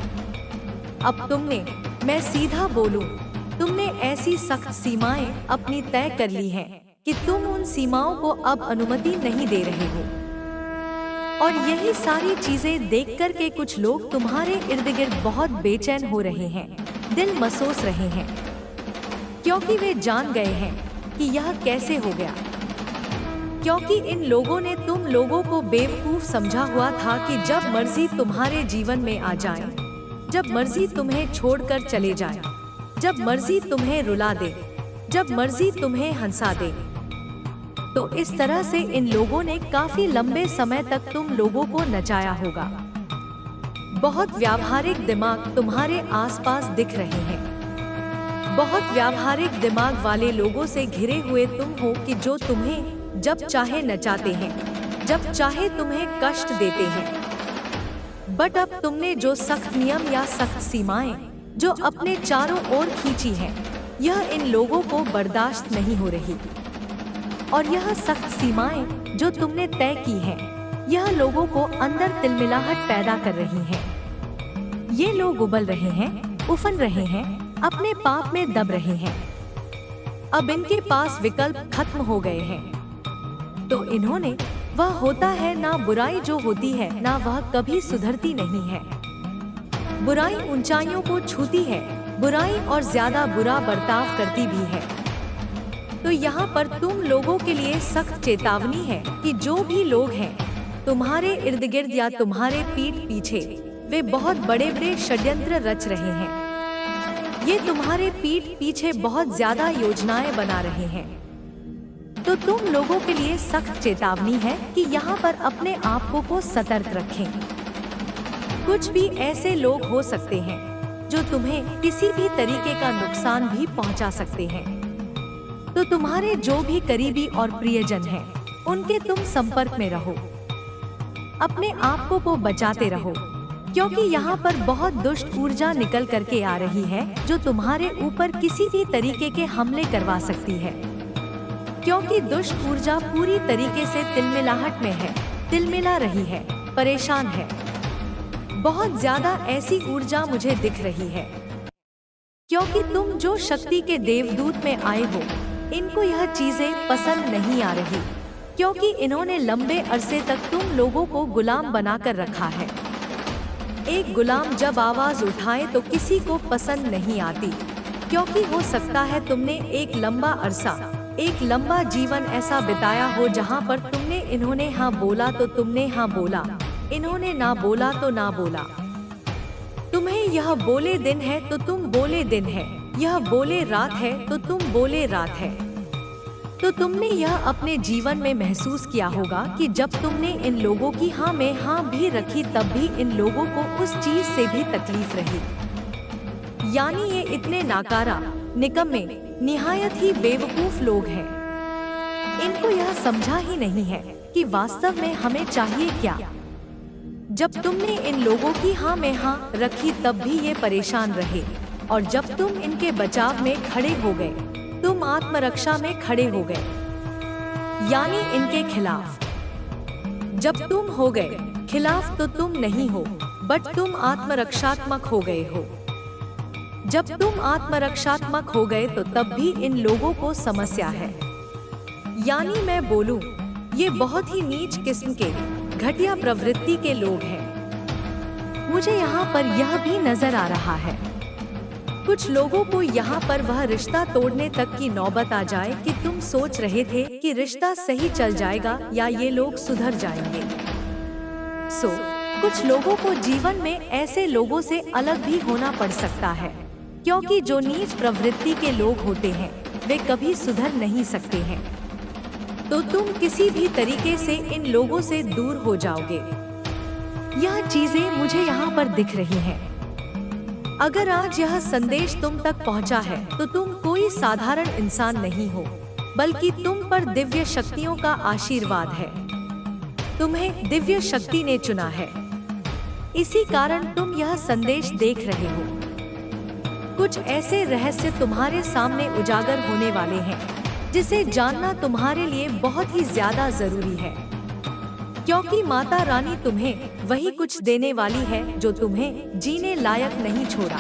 अब तुमने, मैं सीधा बोलूं, तुमने ऐसी सख्त सीमाएं अपनी तय कर ली हैं कि तुम उन सीमाओं को अब अनुमति नहीं दे रहे हो। और यही सारी चीजें देखकर के कुछ लोग तुम्हारे इर्द गिर्द बहुत बेचैन हो रहे हैं, दिल मसोस रहे हैं, क्योंकि वे जान गए हैं कि यह कैसे हो गया। क्योंकि इन लोगों ने तुम लोगों को बेवकूफ समझा हुआ था कि जब मर्जी तुम्हारे जीवन में आ जाए, जब मर्जी तुम्हें छोड़कर चले जाए, जब मर्जी तुम्हें रुला दे, जब मर्जी तुम्हें हंसा दे। तो इस तरह से इन लोगों ने काफी लंबे समय तक तुम लोगों को नचाया होगा। बहुत व्यावहारिक दिमाग तुम्हारे आसपास दिख रहे हैं। बहुत व्यावहारिक दिमाग वाले लोगों से घिरे हुए तुम हो कि जो तुम्हें जब चाहे नचाते हैं, जब चाहे तुम्हें कष्ट देते हैं। बट अब तुमने जो सख्त नियम या सख्त सीमाएं जो अपने चारों ओर खींची हैं, यह इन लोगों को बर्दाश्त नहीं हो रही। और यह सख्त सीमाएं जो तुमने तय की हैं, यह लोगों को अंदर तिलमिलाहट पैदा कर रही हैं। ये लोग उबल रहे हैं, उफन रहे हैं, अपने पाप में दब रहे हैं। अब इनके पास विकल्प खत्म हो गए हैं। तो इन्होंने, वह होता है ना बुराई जो होती है ना वह कभी सुधरती नहीं है। बुराई ऊंचाइयों को छूती है, बुराई और ज्यादा बुरा बर्ताव करती भी है। तो यहाँ पर तुम लोगों के लिए सख्त चेतावनी है कि जो भी लोग हैं तुम्हारे इर्द गिर्द या तुम्हारे पीठ पीछे, वे बहुत बड़े बड़े षड्यंत्र रच रहे हैं। ये तुम्हारे पीठ पीछे बहुत ज्यादा योजनाएं बना रहे हैं। तो तुम लोगों के लिए सख्त चेतावनी है कि यहाँ पर अपने आप को सतर्क रखें। कुछ भी ऐसे लोग हो सकते हैं जो तुम्हें किसी भी तरीके का नुकसान भी पहुँचा सकते हैं। तो तुम्हारे जो भी करीबी और प्रियजन हैं, उनके तुम संपर्क में रहो, अपने आप को बचाते रहो, क्योंकि यहाँ पर बहुत दुष्ट ऊर्जा निकल करके आ रही है जो तुम्हारे ऊपर किसी भी तरीके के हमले करवा सकती है। क्योंकि दुष्ट ऊर्जा पूरी तरीके से तिलमिलाहट में है, तिलमिला रही है, परेशान है। बहुत ज्यादा ऐसी ऊर्जा मुझे दिख रही है, क्योंकि तुम जो शक्ति के देवदूत में आए हो, इनको यह चीजें पसंद नहीं आ रही, क्योंकि इन्होंने लंबे अरसे तक तुम लोगों को गुलाम बनाकर रखा है। एक गुलाम जब आवाज उठाए तो किसी को पसंद नहीं आती, क्योंकि हो सकता है तुमने एक लंबा अरसा, एक लंबा जीवन ऐसा बिताया हो जहां पर तुमने, इन्होंने हाँ बोला तो तुमने हाँ बोला, इन्होंने ना बोला तो ना बोला। तुम्हें यह बोले दिन है तो तुम बोले दिन है, यह बोले रात है तो तुम बोले रात है। तो तुमने यह अपने जीवन में महसूस किया होगा कि जब तुमने इन लोगों की हाँ में हाँ भी रखी तब भी इन लोगों को उस चीज से भी तकलीफ रही। यानी ये इतने नाकारा, निकम्मे, निहायत ही बेवकूफ लोग हैं। इनको यह समझा ही नहीं है कि वास्तव में हमें चाहिए क्या। जब तुमने इन लोगों की हाँ में हाँ रखी तब भी ये परेशान रहे, और जब तुम इनके बचाव में खड़े हो गए, तुम आत्मरक्षा में खड़े हो गए, यानी इनके खिलाफ। जब तुम हो गए खिलाफ तो तुम नहीं हो, बट तुम आत्मरक्षात्मक हो गए हो। जब तुम आत्मरक्षात्मक हो गए तो तब भी इन लोगों को समस्या है। यानी मैं बोलूं, ये बहुत ही नीच किस्म के, घटिया प्रवृत्ति के लोग हैं। मुझे यहाँ पर यह भी नजर आ रहा है, कुछ लोगों को यहाँ पर वह रिश्ता तोड़ने तक की नौबत आ जाए कि तुम सोच रहे थे कि रिश्ता सही चल जाएगा या ये लोग सुधर जाएंगे। कुछ लोगों को जीवन में ऐसे लोगों से अलग भी होना पड़ सकता है, क्योंकि जो नीच प्रवृत्ति के लोग होते हैं वे कभी सुधर नहीं सकते हैं। तो तुम किसी भी तरीके से इन लोगों से दूर हो जाओगे। यह चीजें मुझे यहाँ पर दिख रही हैं। अगर आज यह संदेश तुम तक पहुँचा है तो तुम कोई साधारण इंसान नहीं हो, बल्कि तुम पर दिव्य शक्तियों का आशीर्वाद है। तुम्हें दिव्य शक्ति ने चुना है, इसी कारण तुम यह संदेश देख रहे हो। कुछ ऐसे रहस्य तुम्हारे सामने उजागर होने वाले हैं जिसे जानना तुम्हारे लिए बहुत ही ज्यादा जरूरी है, क्योंकि माता रानी तुम्हें वही कुछ देने वाली है जो तुम्हें जीने लायक नहीं छोड़ा।